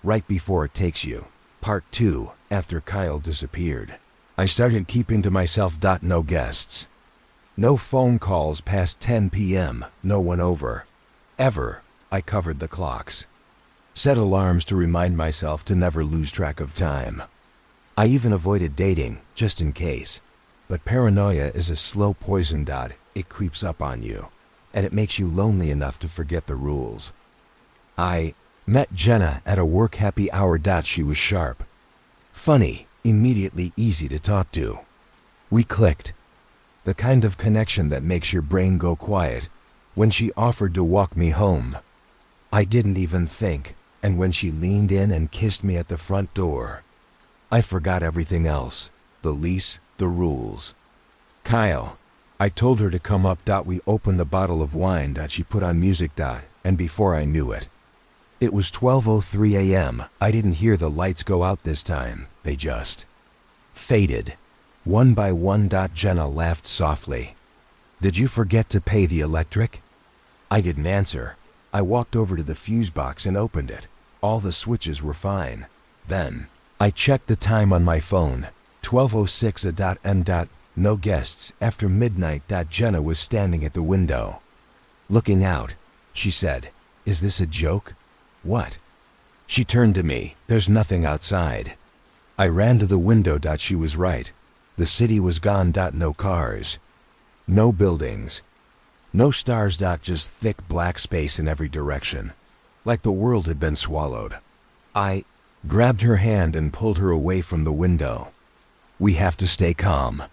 right before it takes you. Part 2. After Kyle disappeared, I started keeping to myself. No guests. No phone calls past 10 p.m. No one over. Ever. I covered the clocks. Set alarms to remind myself to never lose track of time. I even avoided dating, just in case. But paranoia is a slow poison. It creeps up on you, and it makes you lonely enough to forget the rules. I met Jenna at a work happy hour. She was sharp, funny, immediately easy to talk to. We clicked. The kind of connection that makes your brain go quiet. When she offered to walk me home, I didn't even think, and when she leaned in and kissed me at the front door, I forgot everything else. The lease, the rules. Kyle. I told her to come up. We opened the bottle of wine. She put on music. And before I knew it, it was 12:03 a.m. I didn't hear the lights go out this time. They just faded. One by one. Jenna laughed softly. Did you forget to pay the electric? I didn't answer. I walked over to the fuse box and opened it. All the switches were fine. Then I checked the time on my phone. 12:06 a.m. No guests after midnight. Jenna was standing at the window, looking out. She said, "Is this a joke?" "What?" She turned to me. "There's nothing outside." I ran to the window. She was right. The city was gone. No cars, no buildings, no stars. Just thick black space in every direction, like the world had been swallowed. I grabbed her hand and pulled her away from the window. "We have to stay calm."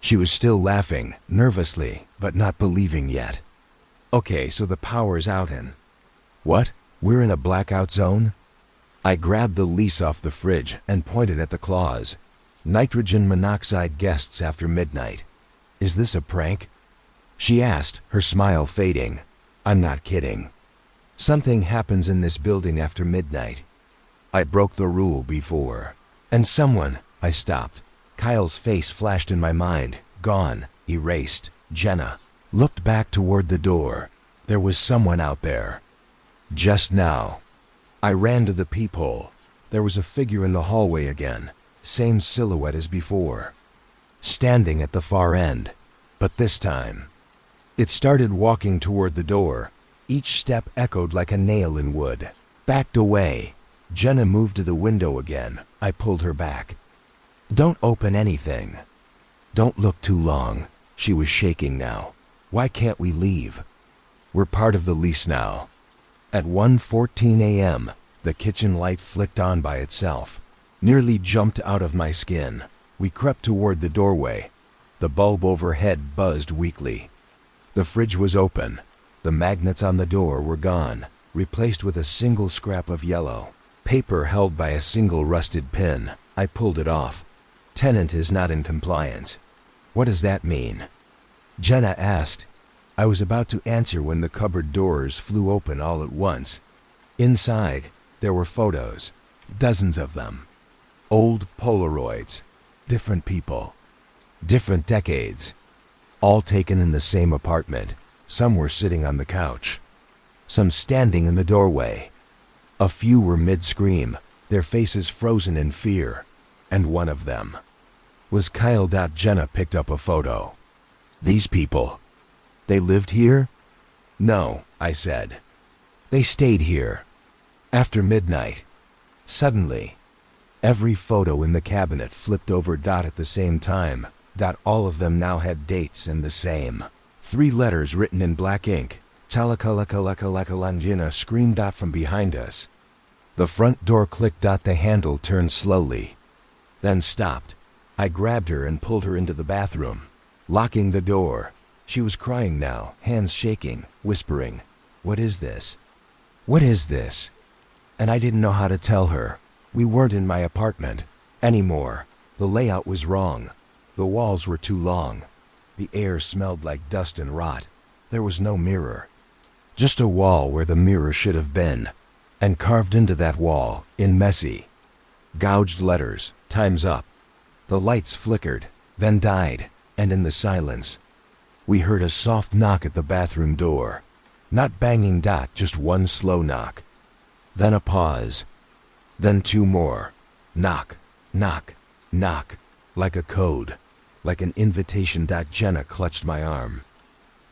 She was still laughing, nervously, but not believing yet. "Okay, so the power's out in..." "What? We're in a blackout zone?" I grabbed the lease off the fridge and pointed at the clause. "Nitrogen monoxide guests after midnight." "Is this a prank?" she asked, her smile fading. "I'm not kidding. Something happens in this building after midnight. I broke the rule before. And someone..." I stopped. Kyle's face flashed in my mind. Gone, erased. Jenna looked back toward the door. There was someone out there. Just now. I ran to the peephole. There was a figure in the hallway again. Same silhouette as before. Standing at the far end. But this time, it started walking toward the door. Each step echoed like a nail in wood. Backed away. Jenna moved to the window again. I pulled her back. "Don't open anything. Don't look too long." She was shaking now. "Why can't we leave? We're part of the lease now." At 1:14 a.m., the kitchen light flicked on by itself. Nearly jumped out of my skin. We crept toward the doorway. The bulb overhead buzzed weakly. The fridge was open. The magnets on the door were gone, replaced with a single scrap of yellow paper held by a single rusted pin. I pulled it off. "Tenant is not in compliance." "What does that mean?" Jenna asked. I was about to answer when the cupboard doors flew open all at once. Inside, there were photos, dozens of them. Old Polaroids, different people, different decades, all taken in the same apartment. Some were sitting on the couch, some standing in the doorway. A few were mid-scream, their faces frozen in fear, and one of them was Kyle. Jenna picked up a photo. "These people, they lived here?" "No," I said. "They stayed here. After midnight." Suddenly, every photo in the cabinet flipped over. At the same time. All of them now had dates and the same 3 letters written in black ink. "Talakalakalakalakalanjina," screamed from behind us. The front door clicked. The handle turned slowly, then stopped. I grabbed her and pulled her into the bathroom, locking the door. She was crying now, hands shaking, whispering, "What is this? What is this?" And I didn't know how to tell her. We weren't in my apartment anymore. The layout was wrong. The walls were too long. The air smelled like dust and rot. There was no mirror. Just a wall where the mirror should have been. And carved into that wall, in messy, gouged letters, "Time's up." The lights flickered, then died, and in the silence, we heard a soft knock at the bathroom door. Not banging. Just one slow knock. Then a pause. Then 2 more. Knock, knock, knock. Like a code. Like an invitation. Jenna clutched my arm.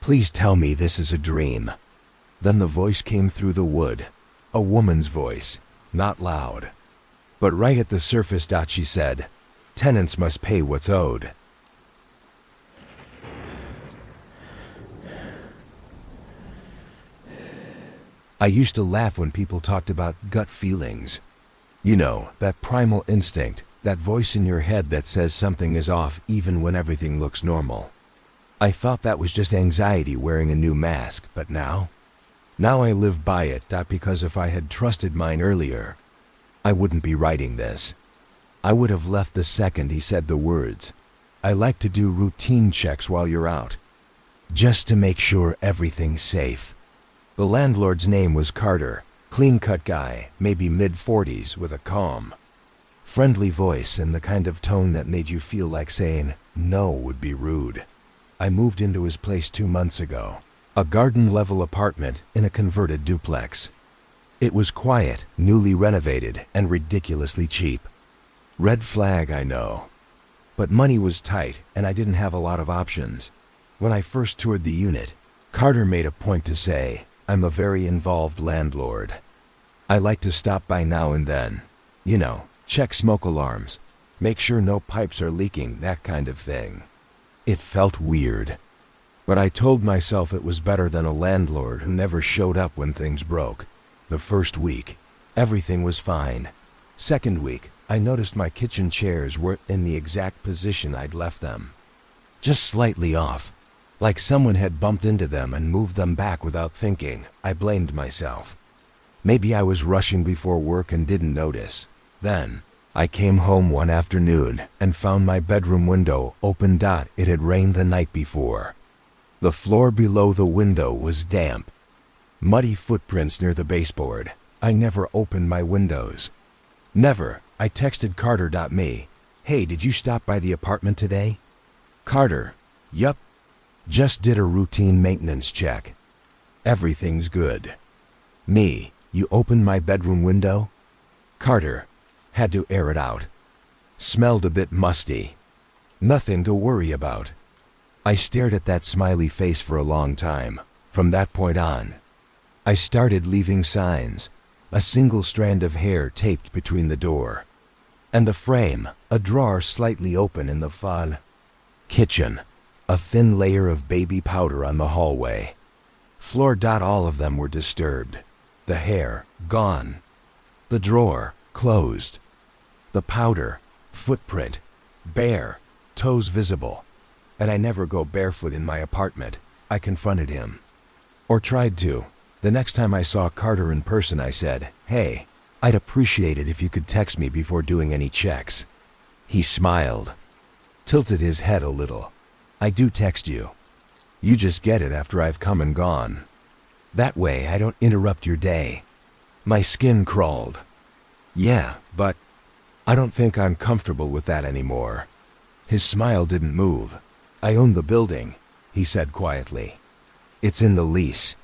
"Please tell me this is a dream." Then the voice came through the wood. A woman's voice. Not loud, but right at the surface. She said, Tenants must pay what's owed. I used to laugh when people talked about gut feelings. You know, that primal instinct, that voice in your head that says something is off even when everything looks normal. I thought that was just anxiety wearing a new mask, but now I live by it, not because if I had trusted mine earlier, I wouldn't be writing this. I would have left the second he said the words. I like to do routine checks while you're out, just to make sure everything's safe. The landlord's name was Carter, clean-cut guy, maybe mid-40s, with a calm, friendly voice and the kind of tone that made you feel like saying no would be rude. I moved into his place 2 months ago, a garden-level apartment in a converted duplex. It was quiet, newly renovated, and ridiculously cheap. Red flag, I know. But money was tight, and I didn't have a lot of options. When I first toured the unit, Carter made a point to say, "I'm a very involved landlord. I like to stop by now and then. You know, check smoke alarms, make sure no pipes are leaking, that kind of thing." It felt weird, but I told myself it was better than a landlord who never showed up when things broke. The first week, everything was fine. Second week, I noticed my kitchen chairs weren't in the exact position I'd left them. Just slightly off, like someone had bumped into them and moved them back without thinking. I blamed myself. Maybe I was rushing before work and didn't notice. Then, I came home one afternoon and found my bedroom window open. It had rained the night before. The floor below the window was damp. Muddy footprints near the baseboard. I never opened my windows. Never. I texted Carter. Me, "Hey, did you stop by the apartment today?" Carter, "Yup. Just did a routine maintenance check. Everything's good." Me, "You opened my bedroom window?" Carter, "Had to air it out. Smelled a bit musty. Nothing to worry about." I stared at that smiley face for a long time. From that point on, I started leaving signs. A single strand of hair taped between the door and the frame, a drawer slightly open in the fun kitchen, a thin layer of baby powder on the hallway floor. All of them were disturbed. The hair, gone. The drawer, closed. The powder, footprint, bare, toes visible. And I never go barefoot in my apartment. I confronted him. Or tried to. The next time I saw Carter in person, I said, "Hey, I'd appreciate it if you could text me before doing any checks." He smiled, tilted his head a little. "I do text you. You just get it after I've come and gone. That way I don't interrupt your day." My skin crawled. "Yeah, but I don't think I'm comfortable with that anymore." His smile didn't move. "I own the building," he said quietly. "It's in the lease.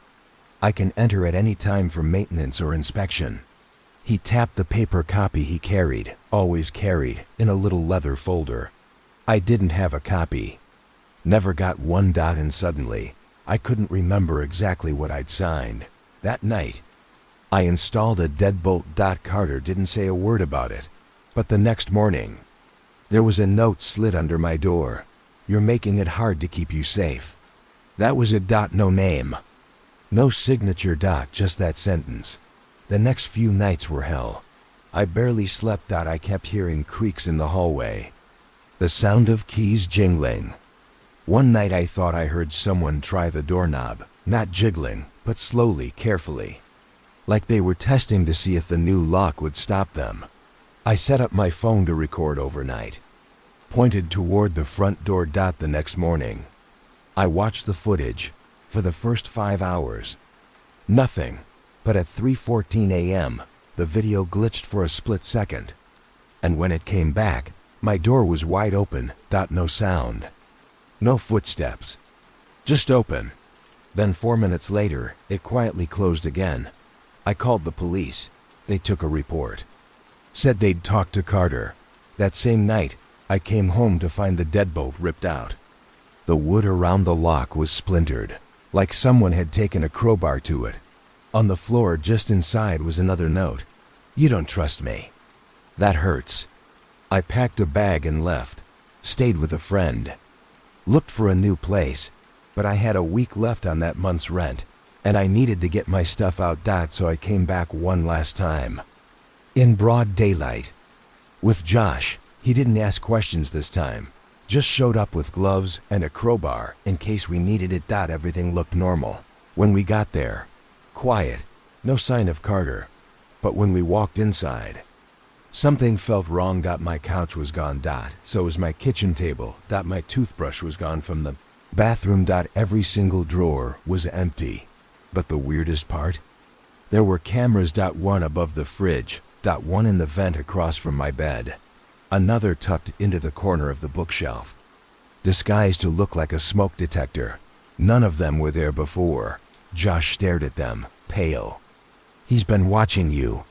I can enter at any time for maintenance or inspection." He tapped the paper copy he always carried, in a little leather folder. I didn't have a copy. Never got one. And suddenly, I couldn't remember exactly what I'd signed. That night, I installed a deadbolt. Carter didn't say a word about it. But the next morning, there was a note slid under my door. "You're making it hard to keep you safe." That was it. No name. No signature. Just that sentence. The next few nights were hell. I barely slept. I kept hearing creaks in the hallway. The sound of keys jingling. One night I thought I heard someone try the doorknob, not jiggling, but slowly, carefully. Like they were testing to see if the new lock would stop them. I set up my phone to record overnight. Pointed toward the front door. The next morning, I watched the footage. For the first 5 hours, nothing. But at 3:14 a.m., the video glitched for a split second. And when it came back, my door was wide open. No sound. No footsteps. Just open. Then 4 minutes later, it quietly closed again. I called the police. They took a report. Said they'd talked to Carter. That same night, I came home to find the deadbolt ripped out. The wood around the lock was splintered, like someone had taken a crowbar to it. On the floor just inside was another note. "You don't trust me. That hurts. I packed a bag and left. Stayed with a friend. Looked for a new place, but I had a week left on that month's rent, and I needed to get my stuff out. So I came back one last time. In broad daylight. With Josh, he didn't ask questions this time. Just showed up with gloves and a crowbar in case we needed it. Everything looked normal. When we got there, quiet, no sign of Carter. But when we walked inside, something felt wrong. My couch was gone. So was my kitchen table. My toothbrush was gone from the bathroom. Every single drawer was empty. But the weirdest part? There were cameras. One above the fridge. One in the vent across from my bed. Another tucked into the corner of the bookshelf, disguised to look like a smoke detector. None of them were there before. Josh stared at them, pale. He's been watching you.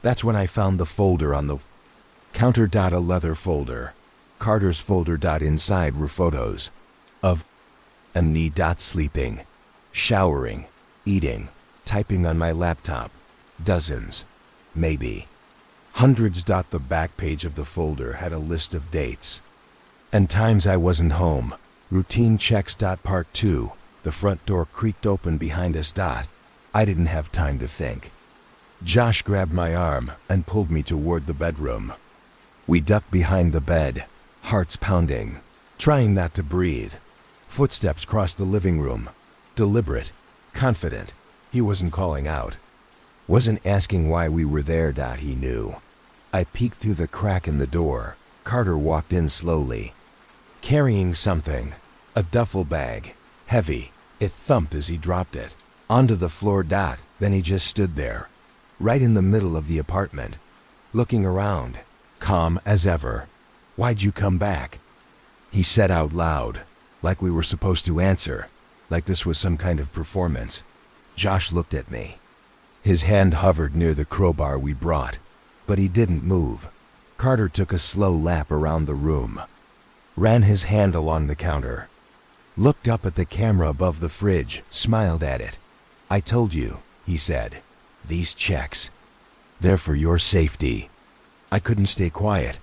That's when I found the folder on the counter. A leather folder. Carter's folder. Inside were photos of me. Sleeping, showering, eating, typing on my laptop. Dozens, maybe. Hundreds. The back page of the folder had a list of dates and times I wasn't home. Routine checks. Part 2. The front door creaked open behind us. I didn't have time to think. Josh grabbed my arm and pulled me toward the bedroom. We ducked behind the bed, hearts pounding, trying not to breathe. Footsteps crossed the living room. Deliberate, confident. He wasn't calling out. Wasn't asking why we were there. He knew. I peeked through the crack in the door. Carter walked in slowly, carrying something. A duffel bag. Heavy. It thumped as he dropped it onto the floor. Then he just stood there, right in the middle of the apartment, looking around, calm as ever. "Why'd you come back?" he said out loud, like we were supposed to answer, like this was some kind of performance. Josh looked at me. His hand hovered near the crowbar we brought, but he didn't move. Carter took a slow lap around the room, ran his hand along the counter, looked up at the camera above the fridge, smiled at it. "I told you," he said. "These checks, they're for your safety." I couldn't stay quiet.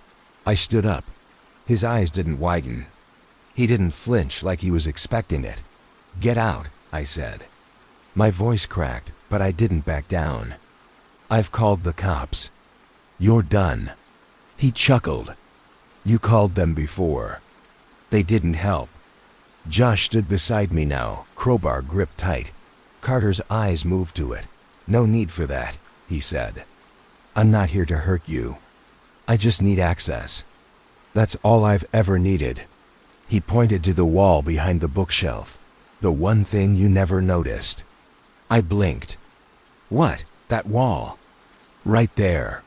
I stood up. His eyes didn't widen. He didn't flinch like he was expecting it. "Get out," I said. My voice cracked, but I didn't back down. "I've called the cops. You're done." He chuckled. "You called them before. They didn't help." Josh stood beside me now, crowbar gripped tight. Carter's eyes moved to it. "No need for that," he said. "I'm not here to hurt you. I just need access. That's all I've ever needed." He pointed to the wall behind the bookshelf. "The one thing you never noticed." I blinked. "What? That wall?" "Right there.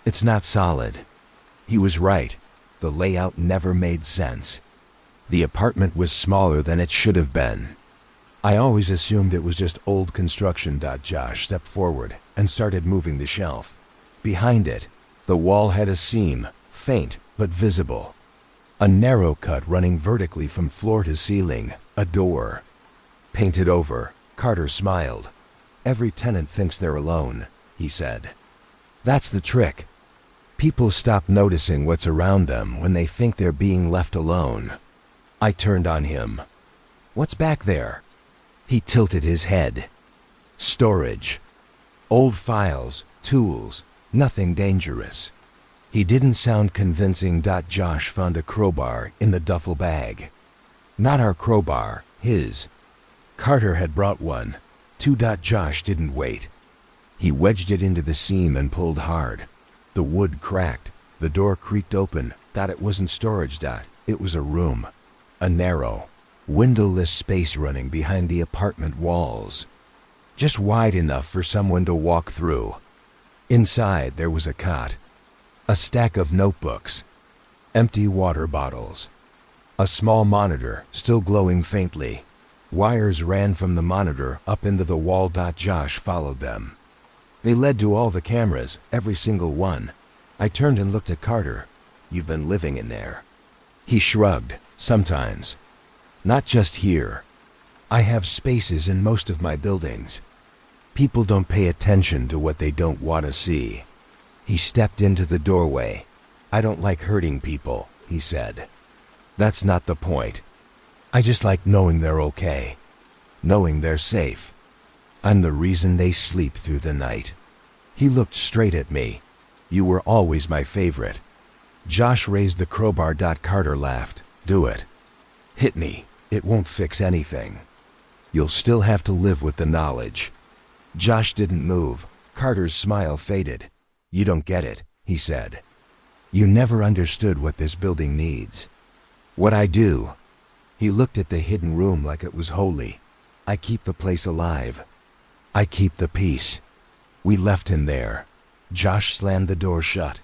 It's not solid." He was right. The layout never made sense. The apartment was smaller than it should have been. I always assumed it was just old construction. Josh stepped forward and started moving the shelf. Behind it, the wall had a seam, faint but visible. A narrow cut running vertically from floor to ceiling, a door. Painted over, Carter smiled. "Every tenant thinks they're alone," he said. "That's the trick. People stop noticing what's around them when they think they're being left alone." I turned on him. "What's back there?" He tilted his head. "Storage. Old files, tools, nothing dangerous." He didn't sound convincing. Josh found a crowbar in the duffel bag. Not our crowbar, his. Carter had brought one. Josh didn't wait. He wedged it into the seam and pulled hard. The wood cracked. The door creaked open. It wasn't storage. It was a room. A narrow, windowless space running behind the apartment walls. Just wide enough for someone to walk through. Inside there was a cot. A stack of notebooks. Empty water bottles. A small monitor, still glowing faintly. Wires ran from the monitor up into the wall. Josh followed them. They led to all the cameras, every single one. I turned and looked at Carter. "You've been living in there." He shrugged. "Sometimes. Not just here. I have spaces in most of my buildings. People don't pay attention to what they don't want to see." He stepped into the doorway. I don't like hurting people, he said. That's not the point. I just like knowing they're okay, knowing they're safe. I'm the reason they sleep through the night. He looked straight at me. You were always my favorite. Josh raised the crowbar. Carter laughed. Do it. Hit me. It won't fix anything. You'll still have to live with the knowledge. Josh didn't move. Carter's smile faded. You don't get it, he said. You never understood what this building needs. What I do. He looked at the hidden room like it was holy. I keep the place alive. I keep the peace. We left him there. Josh slammed the door shut,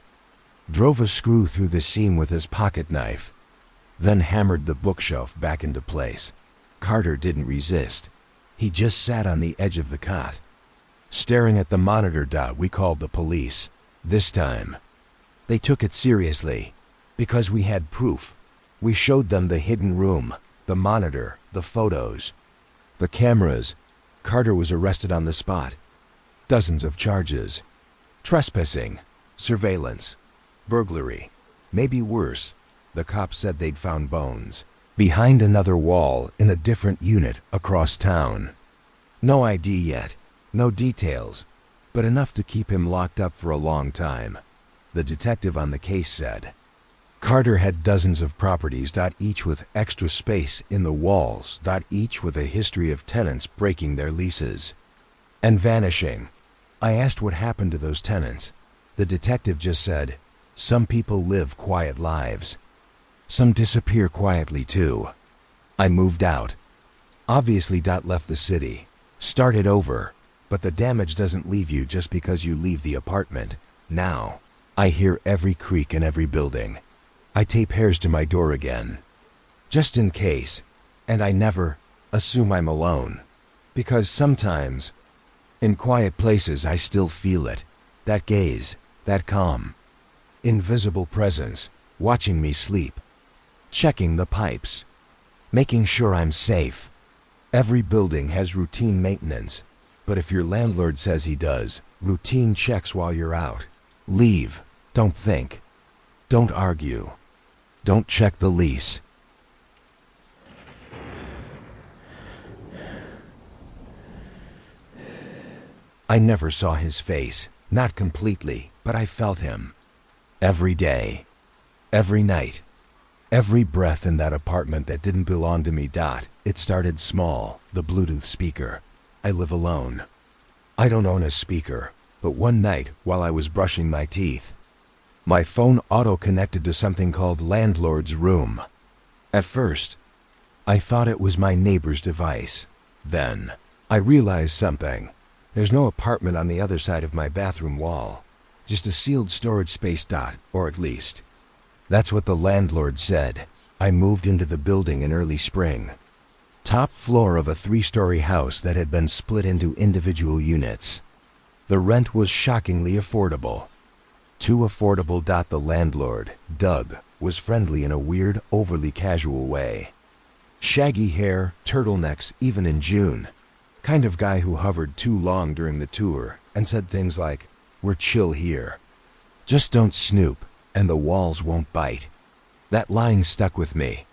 drove a screw through the seam with his pocket knife, then hammered the bookshelf back into place. Carter didn't resist. He just sat on the edge of the cot, staring at the monitor. We called the police. This time, they took it seriously, because we had proof. We showed them the hidden room, the monitor, the photos, the cameras. Carter was arrested on the spot. Dozens of charges. Trespassing, surveillance, burglary, maybe worse. The cops said they'd found bones behind another wall in a different unit across town. No ID yet, no details, but enough to keep him locked up for a long time, the detective on the case said. Carter had dozens of properties, each with extra space in the walls, each with a history of tenants breaking their leases and vanishing. I asked what happened to those tenants. The detective just said, some people live quiet lives. Some disappear quietly too. I moved out. Obviously, left the city, started over, but the damage doesn't leave you just because you leave the apartment. Now, I hear every creak in every building. I tape hairs to my door again, just in case, and I never assume I'm alone, because sometimes, in quiet places I still feel it, that gaze, that calm, invisible presence, watching me sleep, checking the pipes, making sure I'm safe. Every building has routine maintenance, but if your landlord says he does, routine checks while you're out. Leave, don't think, don't argue. Don't check the lease. I never saw his face, not completely, but I felt him. Every day, every night, every breath in that apartment that didn't belong to me. It started small, the Bluetooth speaker. I live alone. I don't own a speaker, but one night while I was brushing my teeth, my phone auto-connected to something called Landlord's Room. At first, I thought it was my neighbor's device. Then, I realized something. There's no apartment on the other side of my bathroom wall. Just a sealed storage space. Or at least, that's what the landlord said. I moved into the building in early spring. Top floor of a 3-story house that had been split into individual units. The rent was shockingly affordable. Too affordable. The landlord, Doug, was friendly in a weird, overly casual way. Shaggy hair, turtlenecks, even in June. Kind of guy who hovered too long during the tour and said things like, we're chill here. Just don't snoop, and the walls won't bite. That line stuck with me.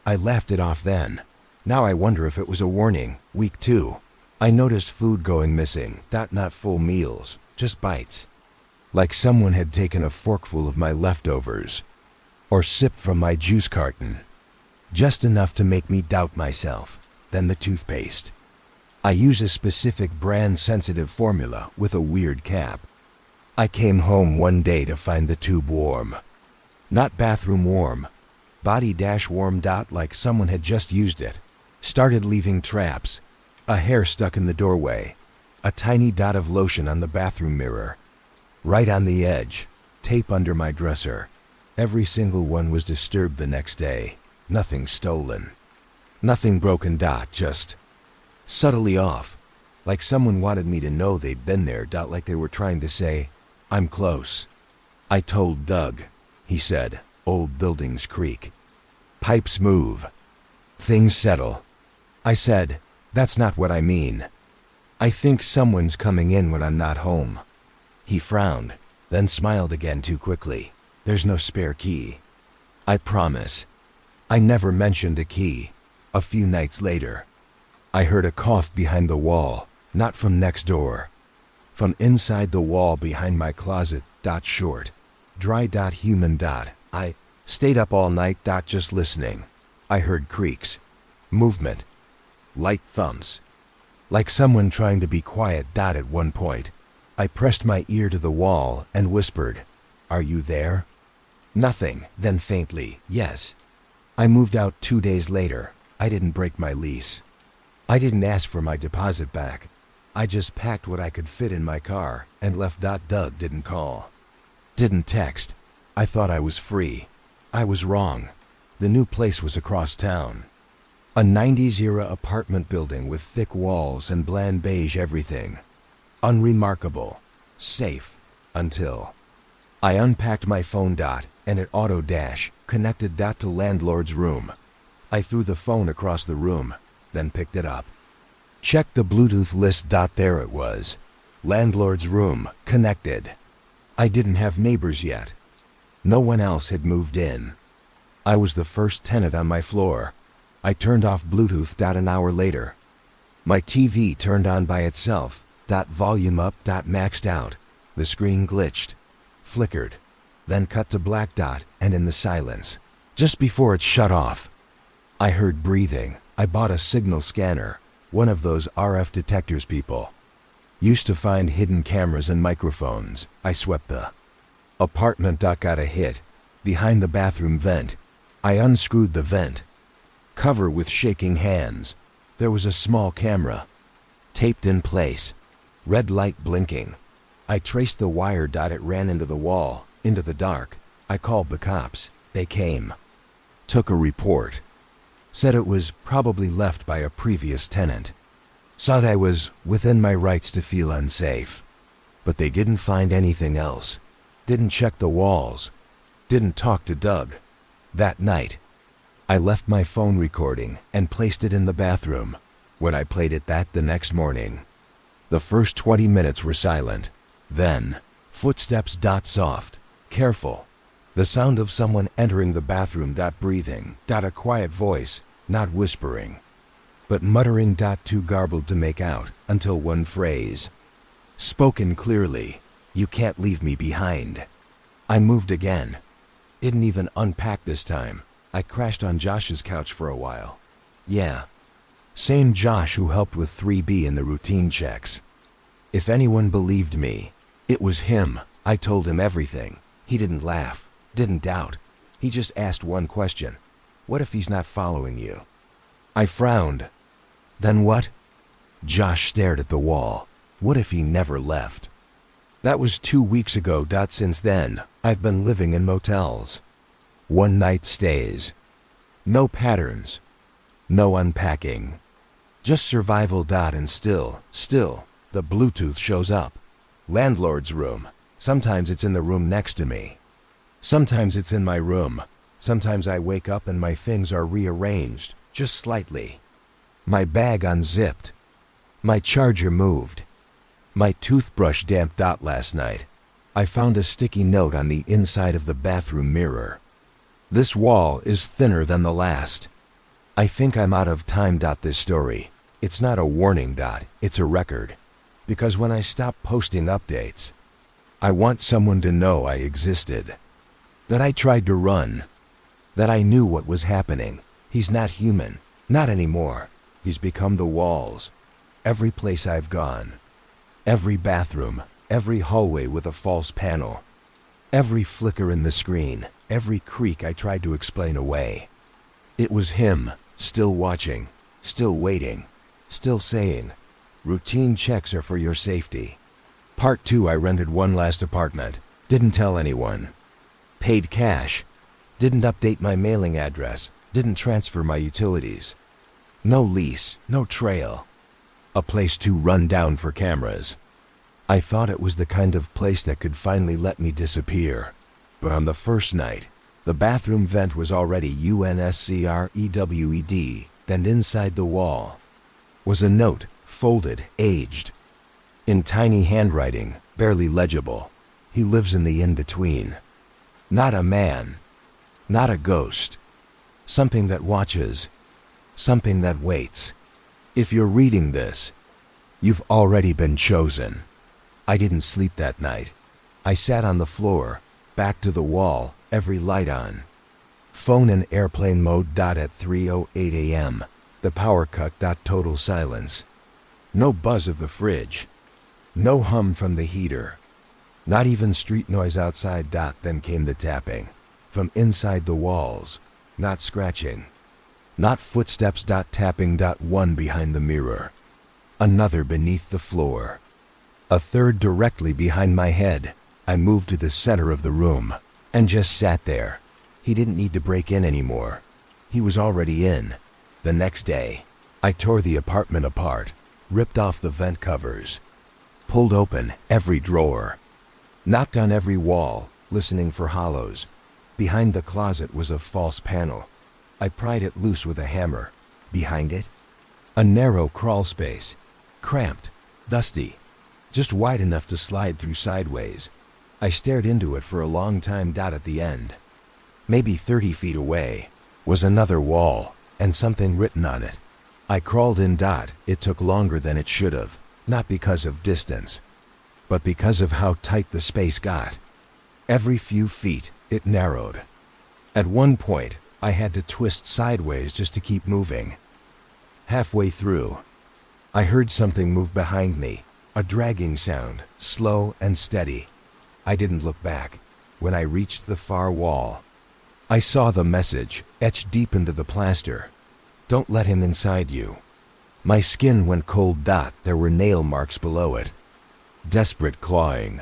I laughed it off then. Now I wonder if it was a warning. Week 2. I noticed food going missing. Not full meals, just bites. Like someone had taken a forkful of my leftovers, or sipped from my juice carton. Just enough to make me doubt myself. Then the toothpaste. I use a specific brand-sensitive formula with a weird cap. I came home one day to find the tube warm. Not bathroom warm. Body-warm. Like someone had just used it. Started leaving traps. A hair stuck in the doorway. A tiny dot of lotion on the bathroom mirror. Right on the edge, tape under my dresser. Every single one was disturbed the next day. Nothing stolen. Nothing broken. Just subtly off. Like someone wanted me to know they'd been there. Like they were trying to say, I'm close. I told Doug. He said, old buildings creak. Pipes move. Things settle. I said, that's not what I mean. I think someone's coming in when I'm not home. He frowned, then smiled again too quickly. There's no spare key. I promise. I never mentioned a key. A few nights later, I heard a cough behind the wall, not from next door. From inside the wall behind my closet, short. Dry human. I stayed up all night, just listening. I heard creaks, movement, light thumps, like someone trying to be quiet. At one point, I pressed my ear to the wall and whispered, "Are you there?" Nothing, then faintly, "Yes." I moved out 2 days later. I didn't break my lease. I didn't ask for my deposit back. I just packed what I could fit in my car and left. Doug didn't call. Didn't text. I thought I was free. I was wrong. The new place was across town. A 90s-era apartment building with thick walls and bland beige everything. Unremarkable. Safe. Until I unpacked my phone. And it connected. To landlord's room. I threw the phone across the room, then picked it up. Checked the Bluetooth list. There it was. Landlord's room, connected. I didn't have neighbors yet. No one else had moved in. I was the first tenant on my floor. I turned off Bluetooth. An hour later, my TV turned on by itself. Volume up. Maxed out. The screen glitched, flickered, then cut to black. And in the silence, just before it shut off, I heard breathing. I bought a signal scanner, one of those RF detectors people used to find hidden cameras and microphones. I swept the apartment. Got a hit behind the bathroom vent. I unscrewed the vent cover with shaking hands. There was a small camera, taped in place, red light blinking. I traced the wire. It ran into the wall, into the dark. I called the cops. They came, took a report, said it was probably left by a previous tenant. Said I was within my rights to feel unsafe. But they didn't find anything else. Didn't check the walls. Didn't talk to Doug. That night, I left my phone recording and placed it in the bathroom. When I played it the next morning, the first 20 minutes were silent. Then, footsteps. Soft, careful. The sound of someone entering the bathroom. Breathing. A quiet voice, not whispering, but muttering. Too garbled to make out, until one phrase, spoken clearly, "You can't leave me behind." I moved again. Didn't even unpack this time. I crashed on Josh's couch for a while. Yeah, same Josh who helped with 3B in the routine checks. If anyone believed me, it was him. I told him everything. He didn't laugh, didn't doubt. He just asked one question. What if he's not following you? I frowned. Then what? Josh stared at the wall. What if he never left? That was 2 weeks ago. Since then, I've been living in motels. One night stays. No patterns. No unpacking. Just survival. And still, the Bluetooth shows up. Landlord's room. Sometimes it's in the room next to me. Sometimes it's in my room. Sometimes I wake up and my things are rearranged, just slightly. My bag unzipped. My charger moved. My toothbrush damp. Last night, I found a sticky note on the inside of the bathroom mirror. This wall is thinner than the last. I think I'm out of time. This story, it's not a warning. It's a record. Because when I stop posting updates, I want someone to know I existed. That I tried to run. That I knew what was happening. He's not human. Not anymore. He's become the walls. Every place I've gone. Every bathroom. Every hallway with a false panel. Every flicker in the screen. Every creak I tried to explain away. It was him, still watching, still waiting, still saying, "Routine checks are for your safety." Part 2. I rented one last apartment. Didn't tell anyone. Paid cash. Didn't update my mailing address. Didn't transfer my utilities. No lease, no trail. A place too run down for cameras. I thought it was the kind of place that could finally let me disappear. But on the first night, the bathroom vent was already UNSCREWED, and inside the wall was a note, folded, aged, in tiny handwriting, barely legible. He lives in the in-between. Not a man. Not a ghost. Something that watches. Something that waits. If you're reading this, you've already been chosen. I didn't sleep that night. I sat on the floor, back to the wall, every light on. Phone in airplane mode. At 3:08 a.m. The power cut. Total silence. No buzz of the fridge. No hum from the heater. Not even street noise outside. Then came the tapping. From inside the walls. Not scratching. Not footsteps. Tapping. One behind the mirror. Another beneath the floor. A third directly behind my head. I moved to the center of the room and just sat there. He didn't need to break in anymore. He was already in. The next day, I tore the apartment apart, ripped off the vent covers, pulled open every drawer, knocked on every wall, listening for hollows. Behind the closet was a false panel. I pried it loose with a hammer. Behind it, a narrow crawl space, cramped, dusty, just wide enough to slide through sideways. I stared into it for a long time. At the end, maybe 30 feet away, was another wall and something written on it. I crawled in. It took longer than it should have, not because of distance, but because of how tight the space got. Every few feet, it narrowed. At one point, I had to twist sideways just to keep moving. Halfway through, I heard something move behind me, a dragging sound, slow and steady. I didn't look back. When I reached the far wall, I saw the message etched deep into the plaster. Don't let him inside you. My skin went cold. There were nail marks below it. Desperate clawing.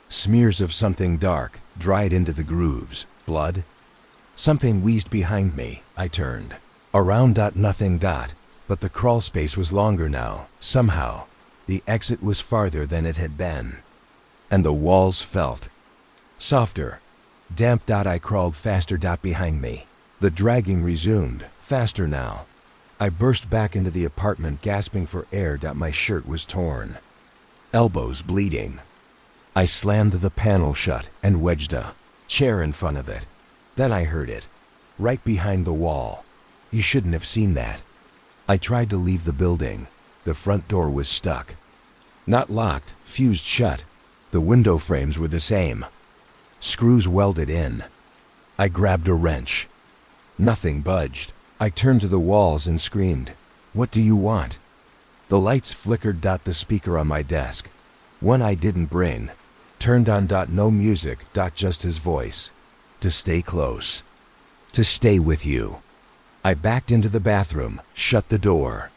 Smears of something dark, dried into the grooves. Blood? Something wheezed behind me. I turned. Around. Nothing. But the crawl space was longer now. Somehow, the exit was farther than it had been. And the walls felt softer. Damp. I crawled faster. Behind me, the dragging resumed, faster now. I burst back into the apartment, gasping for air. My shirt was torn, elbows bleeding. I slammed the panel shut and wedged a chair in front of it. Then I heard it, right behind the wall. You shouldn't have seen that. I tried to leave the building. The front door was stuck. Not locked, fused shut. The window frames were the same. Screws welded in. I grabbed a wrench. Nothing budged. I turned to the walls and screamed, "What do you want?" The lights flickered. The speaker on my desk, one I didn't bring, turned on. No music. Just his voice. To stay close. To stay with you. I backed into the bathroom, shut the door,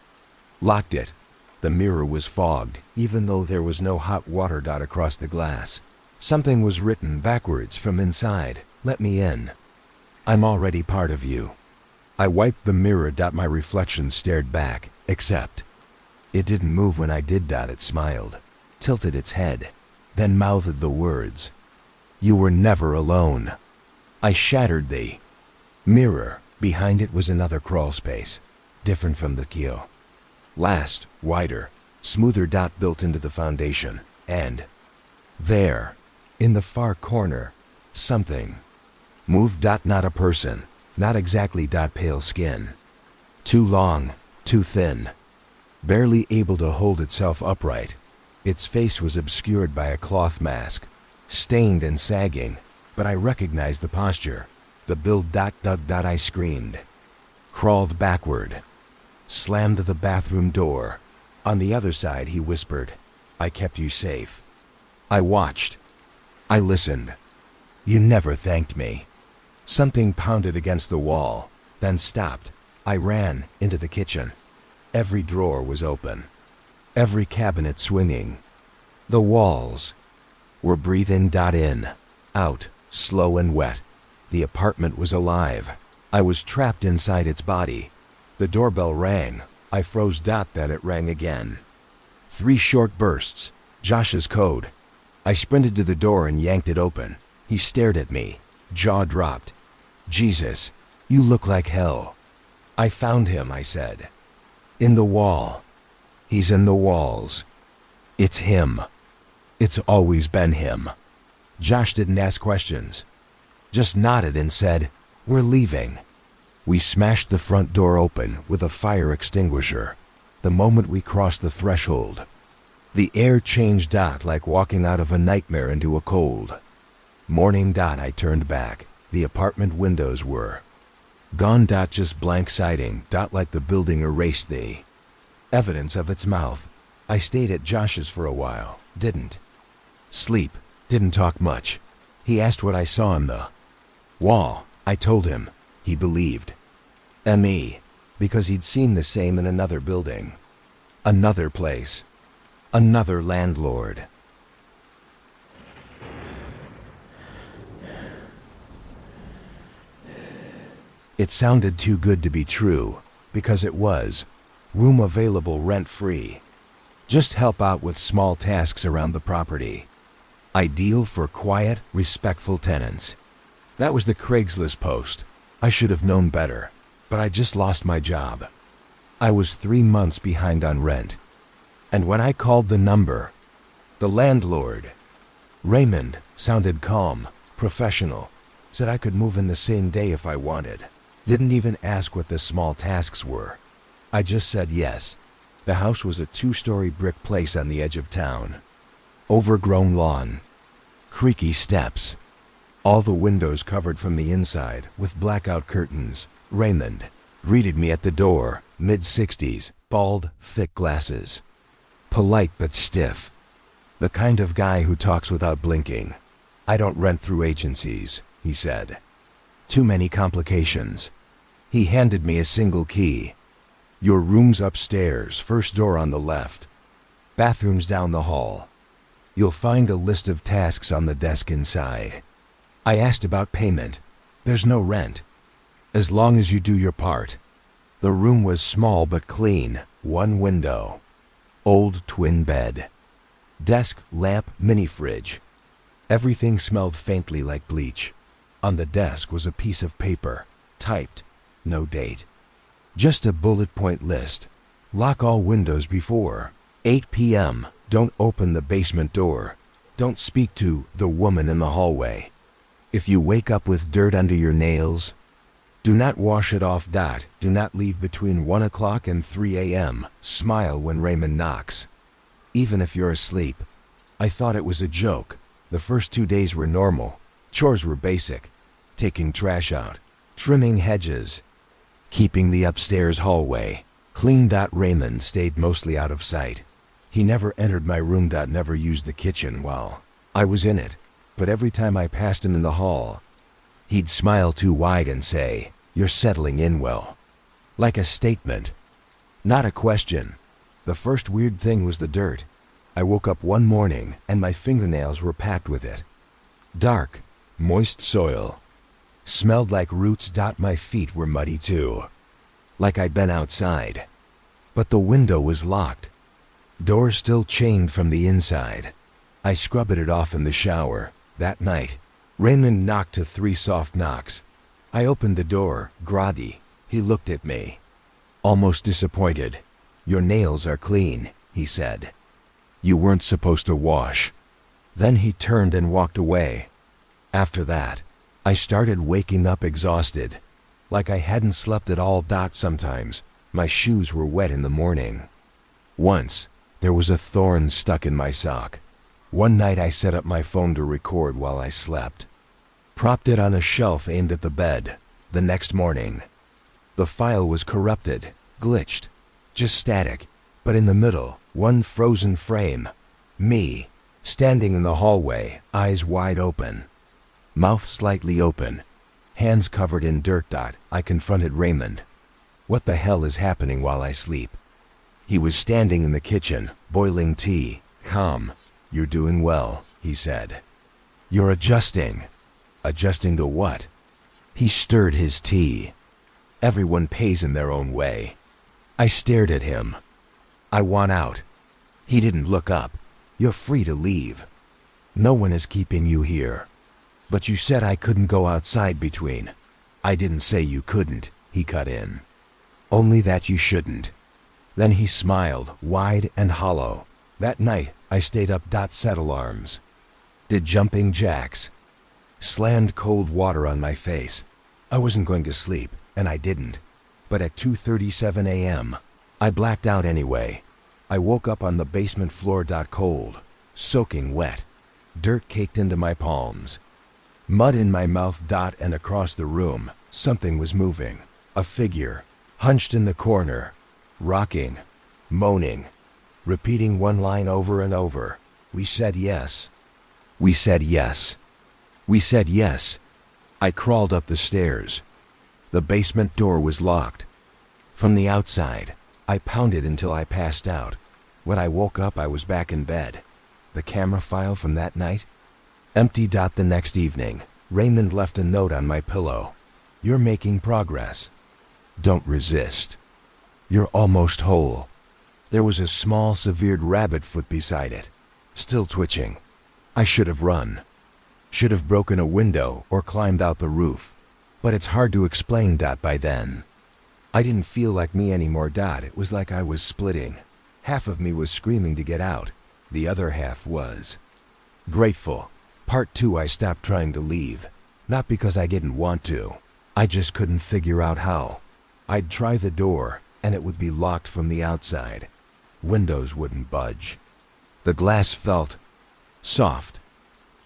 locked it. The mirror was fogged, even though there was no hot water. Across the glass, something was written backwards from inside. Let me in. I'm already part of you. I wiped the mirror. My reflection stared back, except it didn't move when I did. It smiled, tilted its head, then mouthed the words, "You were never alone." I shattered the mirror. Behind it was another crawl space, different from the keel. Last, wider, smoother. Built into the foundation. And there, in the far corner, something moved. Not a person, not exactly. Pale skin. Too long, too thin. Barely able to hold itself upright. Its face was obscured by a cloth mask, stained and sagging, but I recognized the posture, the build. I screamed, crawled backward, slammed the bathroom door. On the other side, he whispered, "I kept you safe." I watched. I listened. You never thanked me. Something pounded against the wall, then stopped. I ran into the kitchen. Every drawer was open, every cabinet swinging. The walls were breathing. In, out, slow and wet. The apartment was alive. I was trapped inside its body. The doorbell rang. I froze. Then it rang again. 3 short bursts. Josh's code. I sprinted to the door and yanked it open. He stared at me, jaw dropped. "Jesus, you look like hell." "I found him," I said. "In the wall. He's in the walls. It's him. It's always been him." Josh didn't ask questions. just nodded and said, "We're leaving." We smashed the front door open with a fire extinguisher the moment we crossed the threshold. The air changed. Like walking out of a nightmare into a cold morning. I turned back. The apartment windows were gone. Just blank siding. Like the building erased the evidence of its mouth. I stayed at Josh's for a while. Didn't sleep. Didn't talk much. He asked what I saw on the wall. I told him. He believed me, because he'd seen the same in another building, another place, another landlord. It sounded too good to be true, because it was. Room available rent-free. Just help out with small tasks around the property. Ideal for quiet, respectful tenants. That was the Craigslist post. I should have known better, but I just lost my job. I was 3 months behind on rent. And when I called the number, the landlord, Raymond, sounded calm, professional, said I could move in the same day if I wanted. Didn't even ask what the small tasks were. I just said yes. The house was a 2-story brick place on the edge of town. Overgrown lawn, creaky steps, all the windows covered from the inside with blackout curtains. Raymond greeted me at the door, mid-60s, bald, thick glasses. Polite but stiff. The kind of guy who talks without blinking. "I don't rent through agencies," he said. "Too many complications." He handed me a single key. "Your room's upstairs, first door on the left. Bathroom's down the hall. You'll find a list of tasks on the desk inside." I asked about payment. "There's no rent, as long as you do your part." The room was small but clean. 1 window. Old twin bed. Desk, lamp, mini fridge. Everything smelled faintly like bleach. On the desk was a piece of paper, typed, no date. Just a bullet point list. Lock all windows before 8 p.m. Don't open the basement door. Don't speak to the woman in the hallway. If you wake up with dirt under your nails, do not wash it off. Do not leave between 1 o'clock and 3 a.m. Smile when Raymond knocks, even if you're asleep. I thought it was a joke. The first 2 days were normal. Chores were basic. Taking trash out, trimming hedges, keeping the upstairs hallway clean. Raymond stayed mostly out of sight. He never entered my room. Never used the kitchen while I was in it. But every time I passed him in the hall, he'd smile too wide and say, "You're settling in well." Like a statement, not a question. The first weird thing was the dirt. I woke up one morning and my fingernails were packed with it. Dark, moist soil. Smelled like roots. My feet were muddy too, like I'd been outside. But the window was locked. Door still chained from the inside. I scrubbed it off in the shower. That night, Raymond knocked to 3 soft knocks. I opened the door, groggy. He looked at me, almost disappointed. "Your nails are clean," he said. "You weren't supposed to wash." Then he turned and walked away. After that, I started waking up exhausted, like I hadn't slept at all. Sometimes, my shoes were wet in the morning. Once, there was a thorn stuck in my sock. One night I set up my phone to record while I slept. Propped it on a shelf aimed at the bed. The next morning, the file was corrupted, glitched, just static. But in the middle, one frozen frame. Me, standing in the hallway, eyes wide open, mouth slightly open, hands covered in dirt. I confronted Raymond. "What the hell is happening while I sleep?" He was standing in the kitchen, boiling tea, calm. "You're doing well," he said. "You're adjusting." Adjusting to what? He stirred his tea. Everyone pays in their own way. I stared at him. "I want out." He didn't look up. "You're free to leave. No one is keeping you here." "But you said I couldn't go outside between." "I didn't say you couldn't," he cut in. "Only that you shouldn't." Then he smiled, wide and hollow. That night, I stayed up. Set alarms. Did jumping jacks. Slammed cold water on my face. I wasn't going to sleep, and I didn't. But at 2:37 a.m., I blacked out anyway. I woke up on the basement floor. Cold, soaking wet, dirt caked into my palms, mud in my mouth. And across the room, something was moving. A figure, hunched in the corner, rocking, moaning, repeating one line over and over. We said yes. We said yes. We said yes. I crawled up the stairs. The basement door was locked. From the outside, I pounded until I passed out. When I woke up, I was back in bed. The camera file from that night? Empty. The next evening, Raymond left a note on my pillow. You're making progress. Don't resist. You're almost whole. There was a small, severed rabbit foot beside it, still twitching. I should have run. Should have broken a window or climbed out the roof. But it's hard to explain. By then, I didn't feel like me anymore. It was like I was splitting. Half of me was screaming to get out. The other half was grateful. Part 2. I stopped trying to leave. Not because I didn't want to. I just couldn't figure out how. I'd try the door, and it would be locked from the outside. Windows wouldn't budge. The glass felt soft,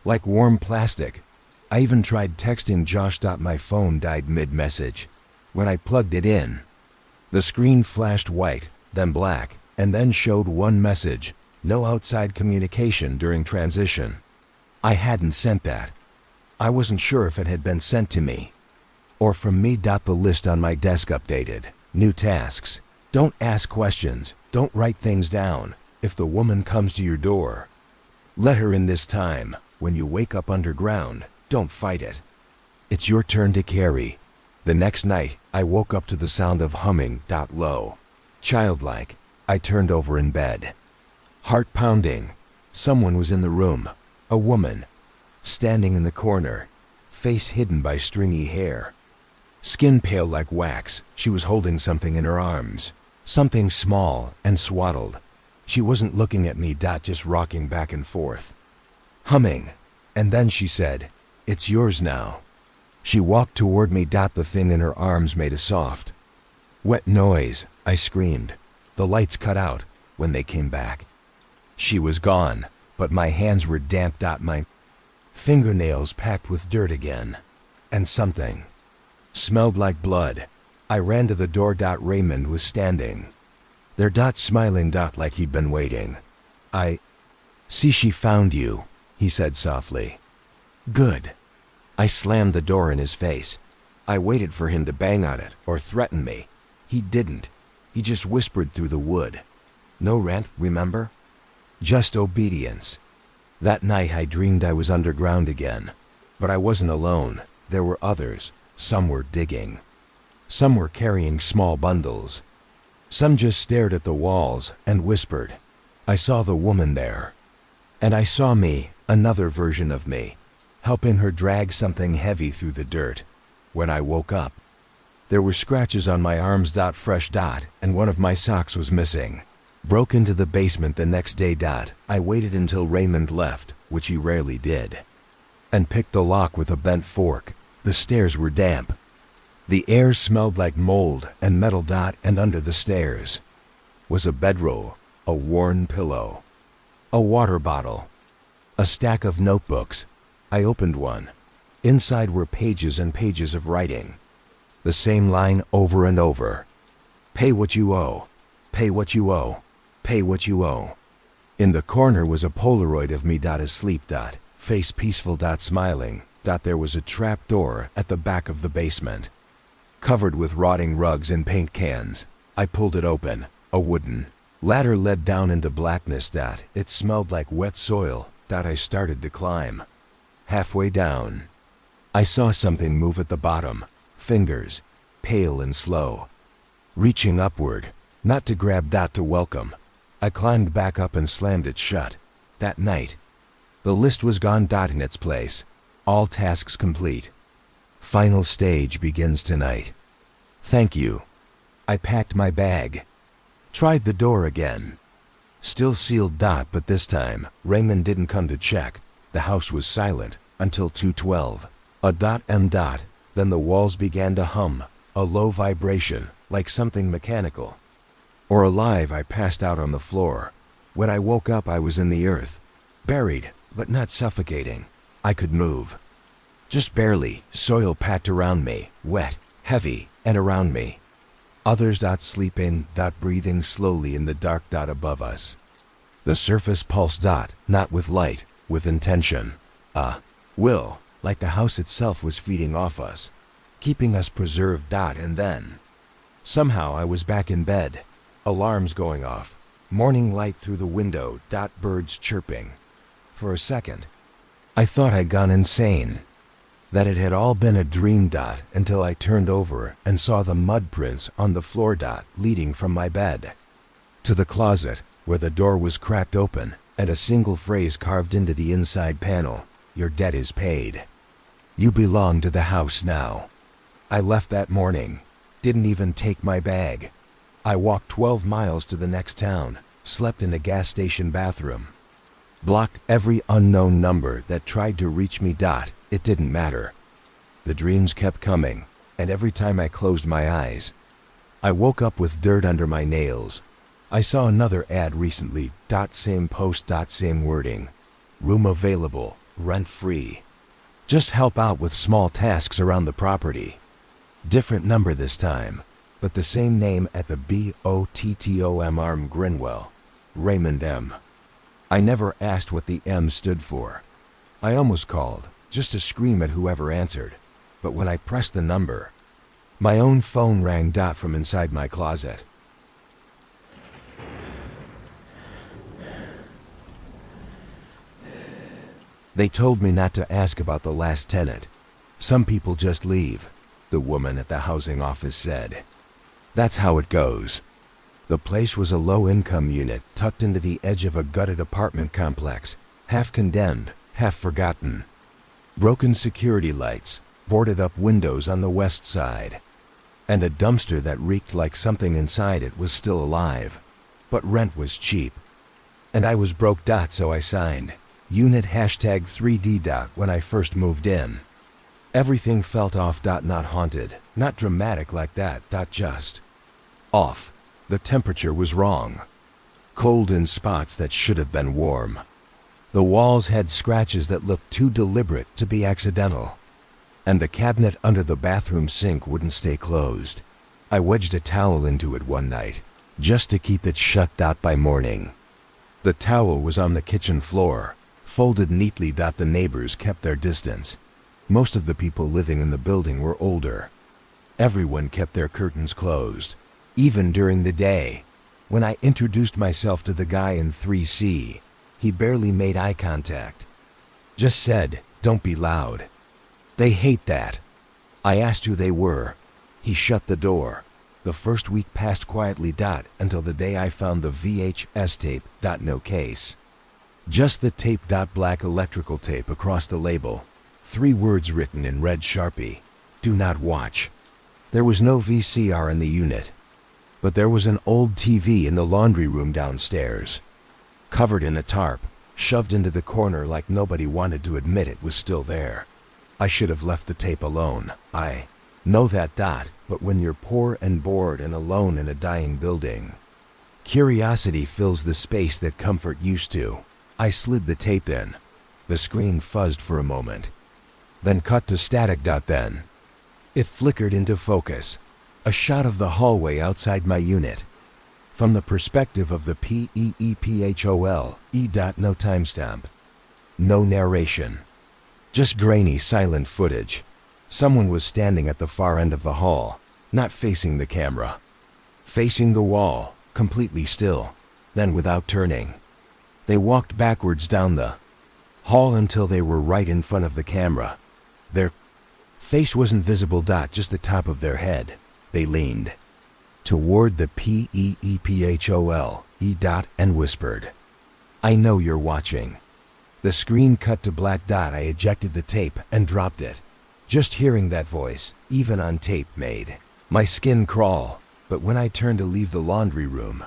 like warm plastic. I even tried texting Josh. My phone died mid-message. When I plugged it in, the screen flashed white, then black, and then showed one message: no outside communication during transition. I hadn't sent that. I wasn't sure if it had been sent to me or from me. The list on my desk updated. New tasks. Don't ask questions. Don't write things down. If the woman comes to your door, let her in this time. When you wake up underground, don't fight it. It's your turn to carry. The next night, I woke up to the sound of humming. Low, childlike. I turned over in bed. Heart pounding. Someone was in the room. A woman, standing in the corner, face hidden by stringy hair. Skin pale like wax. She was holding something in her arms. Something small and swaddled. She wasn't looking at me. Just rocking back and forth, humming. And then she said, "It's yours now." She walked toward me. The thing in her arms made a soft, wet noise. I screamed. The lights cut out when they came back. She was gone, but my hands were damp. My fingernails packed with dirt again. And something smelled like blood. I ran to the door. Raymond was standing there. Smiling. Like he'd been waiting. "I see she found you," he said softly. "Good." I slammed the door in his face. I waited for him to bang on it or threaten me. He didn't. He just whispered through the wood. "No rent, remember?" Just obedience. That night I dreamed I was underground again. But I wasn't alone. There were others. Some were digging. Some were carrying small bundles. Some just stared at the walls and whispered. I saw the woman there. And I saw me, another version of me, helping her drag something heavy through the dirt. When I woke up, there were scratches on my arms. Fresh. And one of my socks was missing. Broke into the basement the next day. I waited until Raymond left, which he rarely did, and picked the lock with a bent fork. The stairs were damp. The air smelled like mold and metal. And under the stairs was a bedroll, a worn pillow, a water bottle, a stack of notebooks. I opened one. Inside were pages and pages of writing. The same line over and over. Pay what you owe. Pay what you owe. Pay what you owe. In the corner was a Polaroid of me. Asleep. Face peaceful. Smiling. There was a trap door at the back of the basement, covered with rotting rugs and paint cans. I pulled it open. A wooden ladder led down into blackness. It smelled like wet soil. I started to climb. Halfway down, I saw something move at the bottom. Fingers, pale and slow, reaching upward, not to grab. To welcome. I climbed back up and slammed it shut. That night, the list was gone. In its place, all tasks complete. Final stage begins tonight. Thank you. I packed my bag. Tried the door again. Still sealed. But this time, Raymond didn't come to check. The house was silent, until 2:12. A dot M dot. Then the walls began to hum, a low vibration, like something mechanical. Or alive. I passed out on the floor. When I woke up, I was in the earth. Buried, but not suffocating. I could move. Just barely. Soil packed around me, wet, heavy, and around me. Others sleeping, breathing slowly in the dark above us. The surface pulse not with light, with intention. Will, like the house itself was feeding off us, keeping us preserved. And then, somehow I was back in bed. Alarms going off. Morning light through the window. Birds chirping. For a second, I thought I'd gone insane. That it had all been a dream. Until I turned over and saw the mud prints on the floor. Leading from my bed to the closet, where the door was cracked open and a single phrase carved into the inside panel: "Your debt is paid. You belong to the house now." I left that morning. Didn't even take my bag. I walked 12 miles to the next town, slept in a gas station bathroom, blocked every unknown number that tried to reach me. It didn't matter. The dreams kept coming, and every time I closed my eyes, I woke up with dirt under my nails. I saw another ad recently. Same post. Same wording. Room available, rent free. Just help out with small tasks around the property. Different number this time, but the same name at the BOTTOM. Grinwell. Raymond M. I never asked what the M stood for. I almost called, just to scream at whoever answered. But when I pressed the number, my own phone rang. From inside my closet. They told me not to ask about the last tenant. Some people just leave, the woman at the housing office said. That's how it goes. The place was a low-income unit tucked into the edge of a gutted apartment complex, half condemned, half forgotten. Broken security lights, boarded up windows on the west side, and a dumpster that reeked like something inside it was still alive. But rent was cheap, and I was broke. So I signed unit #3D. When I first moved in, everything felt off. Not haunted, not dramatic like that. Just off. The temperature was wrong. Cold in spots that should have been warm. The walls had scratches that looked too deliberate to be accidental. And the cabinet under the bathroom sink wouldn't stay closed. I wedged a towel into it one night, just to keep it shut. By morning, the towel was on the kitchen floor, folded neatly. The neighbors kept their distance. Most of the people living in the building were older. Everyone kept their curtains closed, even during the day. When I introduced myself to the guy in 3C, he barely made eye contact. Just said, "Don't be loud." They hate that. I asked who they were. He shut the door. The first week passed quietly. Until the day I found the VHS tape. No case. Just the tape. Black electrical tape across the label. 3 words written in red Sharpie: "Do not watch." There was no VCR in the unit, but there was an old TV in the laundry room downstairs, covered in a tarp, shoved into the corner like nobody wanted to admit it was still there. I should have left the tape alone. I know that. But when you're poor and bored and alone in a dying building, curiosity fills the space that comfort used to. I slid the tape in. The screen fuzzed for a moment, then cut to static. Then it flickered into focus. A shot of the hallway outside my unit, from the perspective of the PEEPHOL. No timestamp. No narration. Just grainy, silent footage. Someone was standing at the far end of the hall, not facing the camera, facing the wall, completely still. Then, without turning, they walked backwards down the hall until they were right in front of the camera. Their face wasn't visible. Just the top of their head. They leaned toward the PEEPHOL and whispered, "I know you're watching." The screen cut to black. I ejected the tape and dropped it. Just hearing that voice, even on tape, made my skin crawl. But when I turned to leave the laundry room,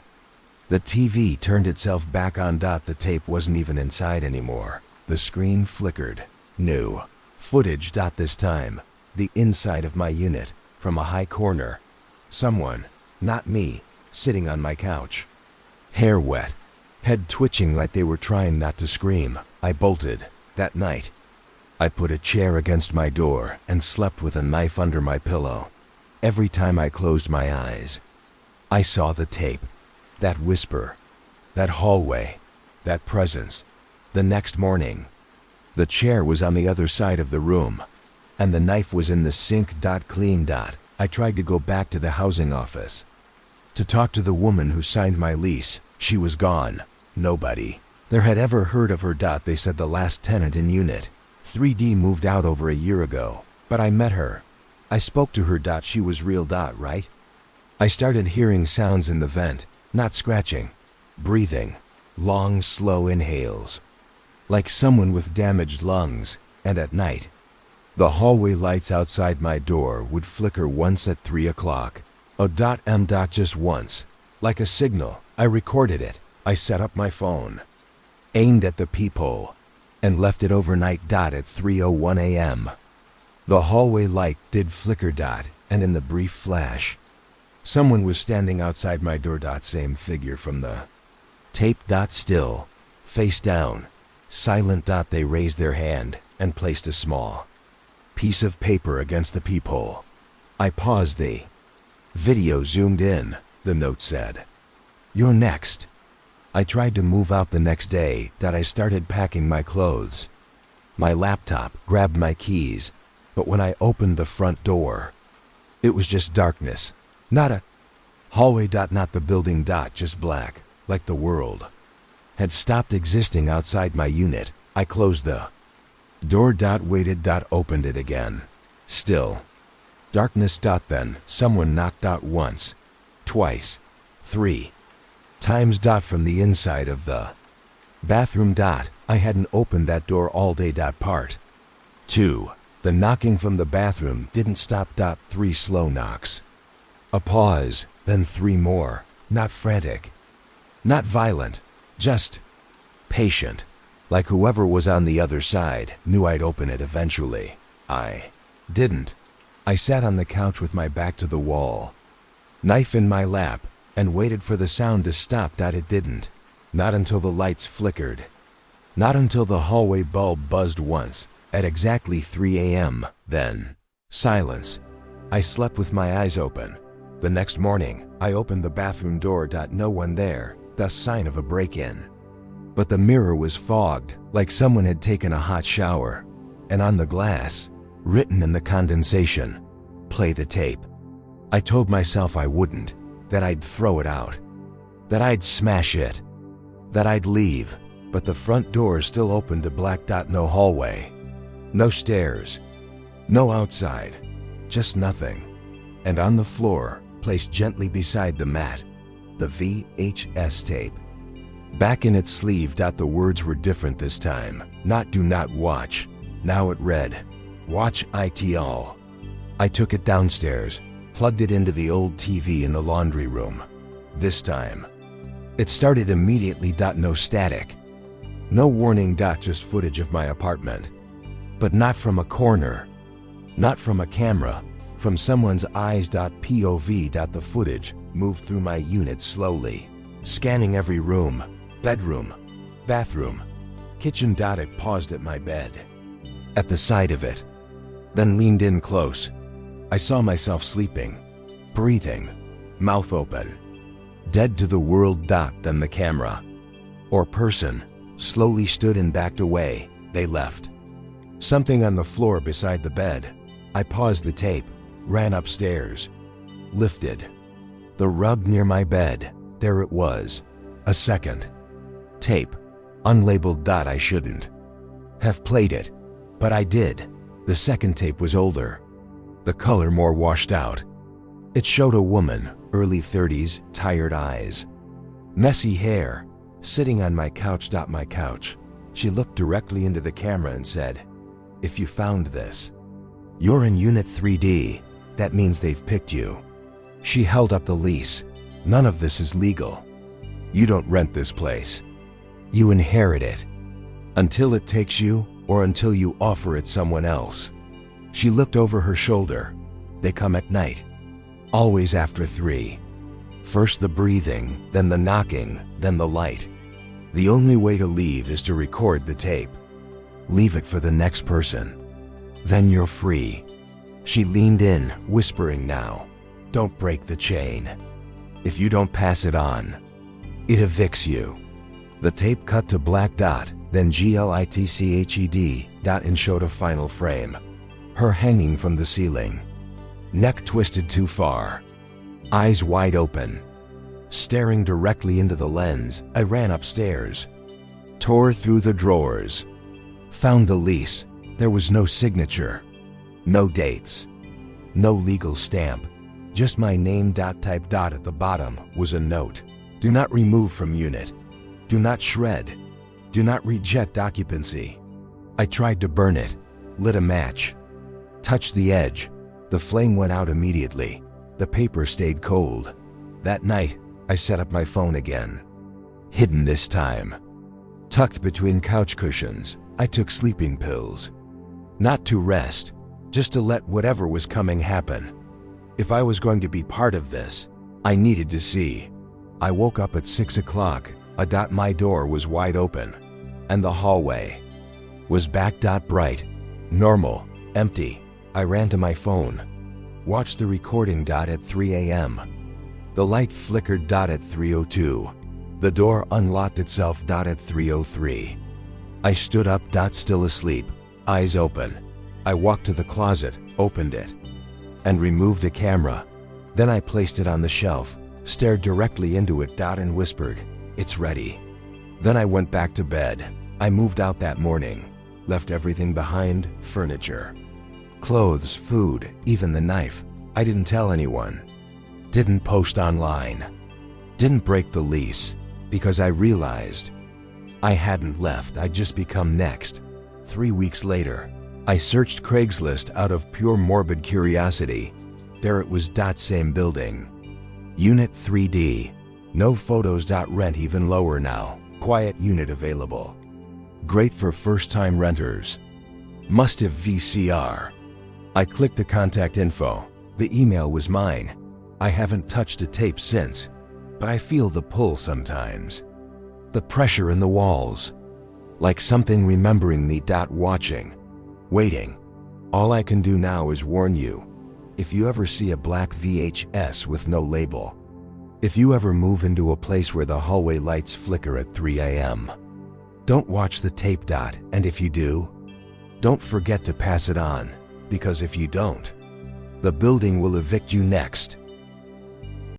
the TV turned itself back on. The tape wasn't even inside anymore. The screen flickered. New. Footage. This time, the inside of my unit, from a high corner. Someone, not me, sitting on my couch. Hair wet, head twitching like they were trying not to scream. I bolted. That night, I put a chair against my door and slept with a knife under my pillow. Every time I closed my eyes, I saw the tape, that whisper, that hallway, that presence. The next morning, the chair was on the other side of the room, and the knife was in the sink. Clean. I tried to go back to the housing office to talk to the woman who signed my lease. She was gone. Nobody there had ever heard of her. They said the last tenant in Unit 3D moved out over a year ago, but I met her. I spoke to her. She was real. Right? I started hearing sounds in the vent, not scratching, breathing, long, slow inhales, like someone with damaged lungs. And at night, the hallway lights outside my door would flicker once at 3 o'clock. Just once, like a signal. I recorded it. I set up my phone, aimed at the peephole, and left it overnight. At 3:01 a.m. The hallway light did flicker. And in the brief flash, someone was standing outside my door. Same figure from the tape. Still, face down, silent. They raised their hand and placed a small piece of paper against the peephole. I paused. The video zoomed in. The note said, "You're next." I tried to move out the next day. I started packing my clothes, my laptop, grabbed my keys, but when I opened the front door, it was just darkness. Not a hallway. Not the building. Just black, like the world had stopped existing outside my unit. I closed the door. Waited. Opened it again. Still darkness. Then someone knocked. Once, twice, 3 times. From the inside of the bathroom. I hadn't opened that door all day. Part 2. The knocking from the bathroom didn't stop. 3 slow knocks. A pause, then 3 more. Not frantic, not violent, just patient. Like whoever was on the other side knew I'd open it eventually. I didn't. I sat on the couch with my back to the wall, knife in my lap, and waited for the sound to stop. It didn't. Not until the lights flickered. Not until the hallway bulb buzzed once, at exactly 3 a.m. Then, silence. I slept with my eyes open. The next morning, I opened the bathroom door. No one there, thus sign of a break-in. But the mirror was fogged, like someone had taken a hot shower. And on the glass, written in the condensation, "Play the tape." I told myself I wouldn't, that I'd throw it out, that I'd smash it, that I'd leave, but the front door still opened to black. No hallway, no stairs, no outside, just nothing. And on the floor, placed gently beside the mat, the VHS tape. Back in its sleeve. The words were different this time. Not "do not watch." Now it read, "Watch it all." I took it downstairs, plugged it into the old TV in the laundry room. This time, it started immediately. No static, no warning. Just footage of my apartment. But not from a corner, not from a camera, from someone's eyes. POV. The footage moved through my unit slowly, scanning every room, bedroom, bathroom, kitchen. It paused at my bed, at the side of it, then leaned in close. I saw myself sleeping, breathing, mouth open, dead to the world. Then the camera, or person, slowly stood and backed away. They left. Something on the floor beside the bed. I paused the tape, ran upstairs, lifted the rug near my bed. There it was. A second tape, unlabeled. I shouldn't have played it, but I did. The second tape was older, the color more washed out. It showed a woman, early 30s, tired eyes, messy hair, sitting on my couch. My couch. She looked directly into the camera and said, "If you found this, you're in Unit 3D. That means they've picked you." She held up the lease. "None of this is legal. You don't rent this place. You inherit it. Until it takes you, or until you offer it someone else. She looked over her shoulder. They come at night. Always after 3. First the breathing, then the knocking, then the light. The only way to leave is to record the tape. Leave it for the next person. Then you're free. She leaned in, whispering now. Don't break the chain. If you don't pass it on, it evicts you. The tape cut to black dot, then glitched dot and showed a final frame. Her hanging from the ceiling. Neck twisted too far. Eyes wide open. Staring directly into the lens, I ran upstairs. Tore through the drawers. Found the lease. There was no signature. No dates. No legal stamp. Just my name. Type dot at the bottom was a note. Do not remove from unit. Do not shred. Do not reject occupancy. I tried to burn it. Lit a match. Touched the edge. The flame went out immediately. The paper stayed cold. That night, I set up my phone again. Hidden this time. Tucked between couch cushions, I took sleeping pills. Not to rest, just to let whatever was coming happen. If I was going to be part of this, I needed to see. I woke up at 6 o'clock. My door was wide open. And the hallway was back. Bright, normal, empty. I ran to my phone. Watched the recording. At 3 a.m. The light flickered. At 3:02. The door unlocked itself. At 3:03. I stood up. Still asleep, eyes open. I walked to the closet, opened it, and removed the camera. Then I placed it on the shelf, stared directly into it. And whispered, "It's ready." Then I went back to bed. I moved out that morning, left everything behind, furniture, clothes, food, even the knife. I didn't tell anyone. Didn't post online. Didn't break the lease, because I realized I hadn't left. I'd just become next. 3 weeks later, I searched Craigslist out of pure morbid curiosity. There it was. Same building. Unit 3D. No photos. Rent even lower now. Quiet unit available. Great for first-time renters. Must have VCR. I clicked the contact info. The email was mine. I haven't touched a tape since, but I feel the pull sometimes. The pressure in the walls. Like something remembering me. Watching. Waiting. All I can do now is warn you. If you ever see a black VHS with no label. If you ever move into a place where the hallway lights flicker at 3 a.m. Don't watch the tape. And if you do, don't forget to pass it on, because if you don't, the building will evict you next.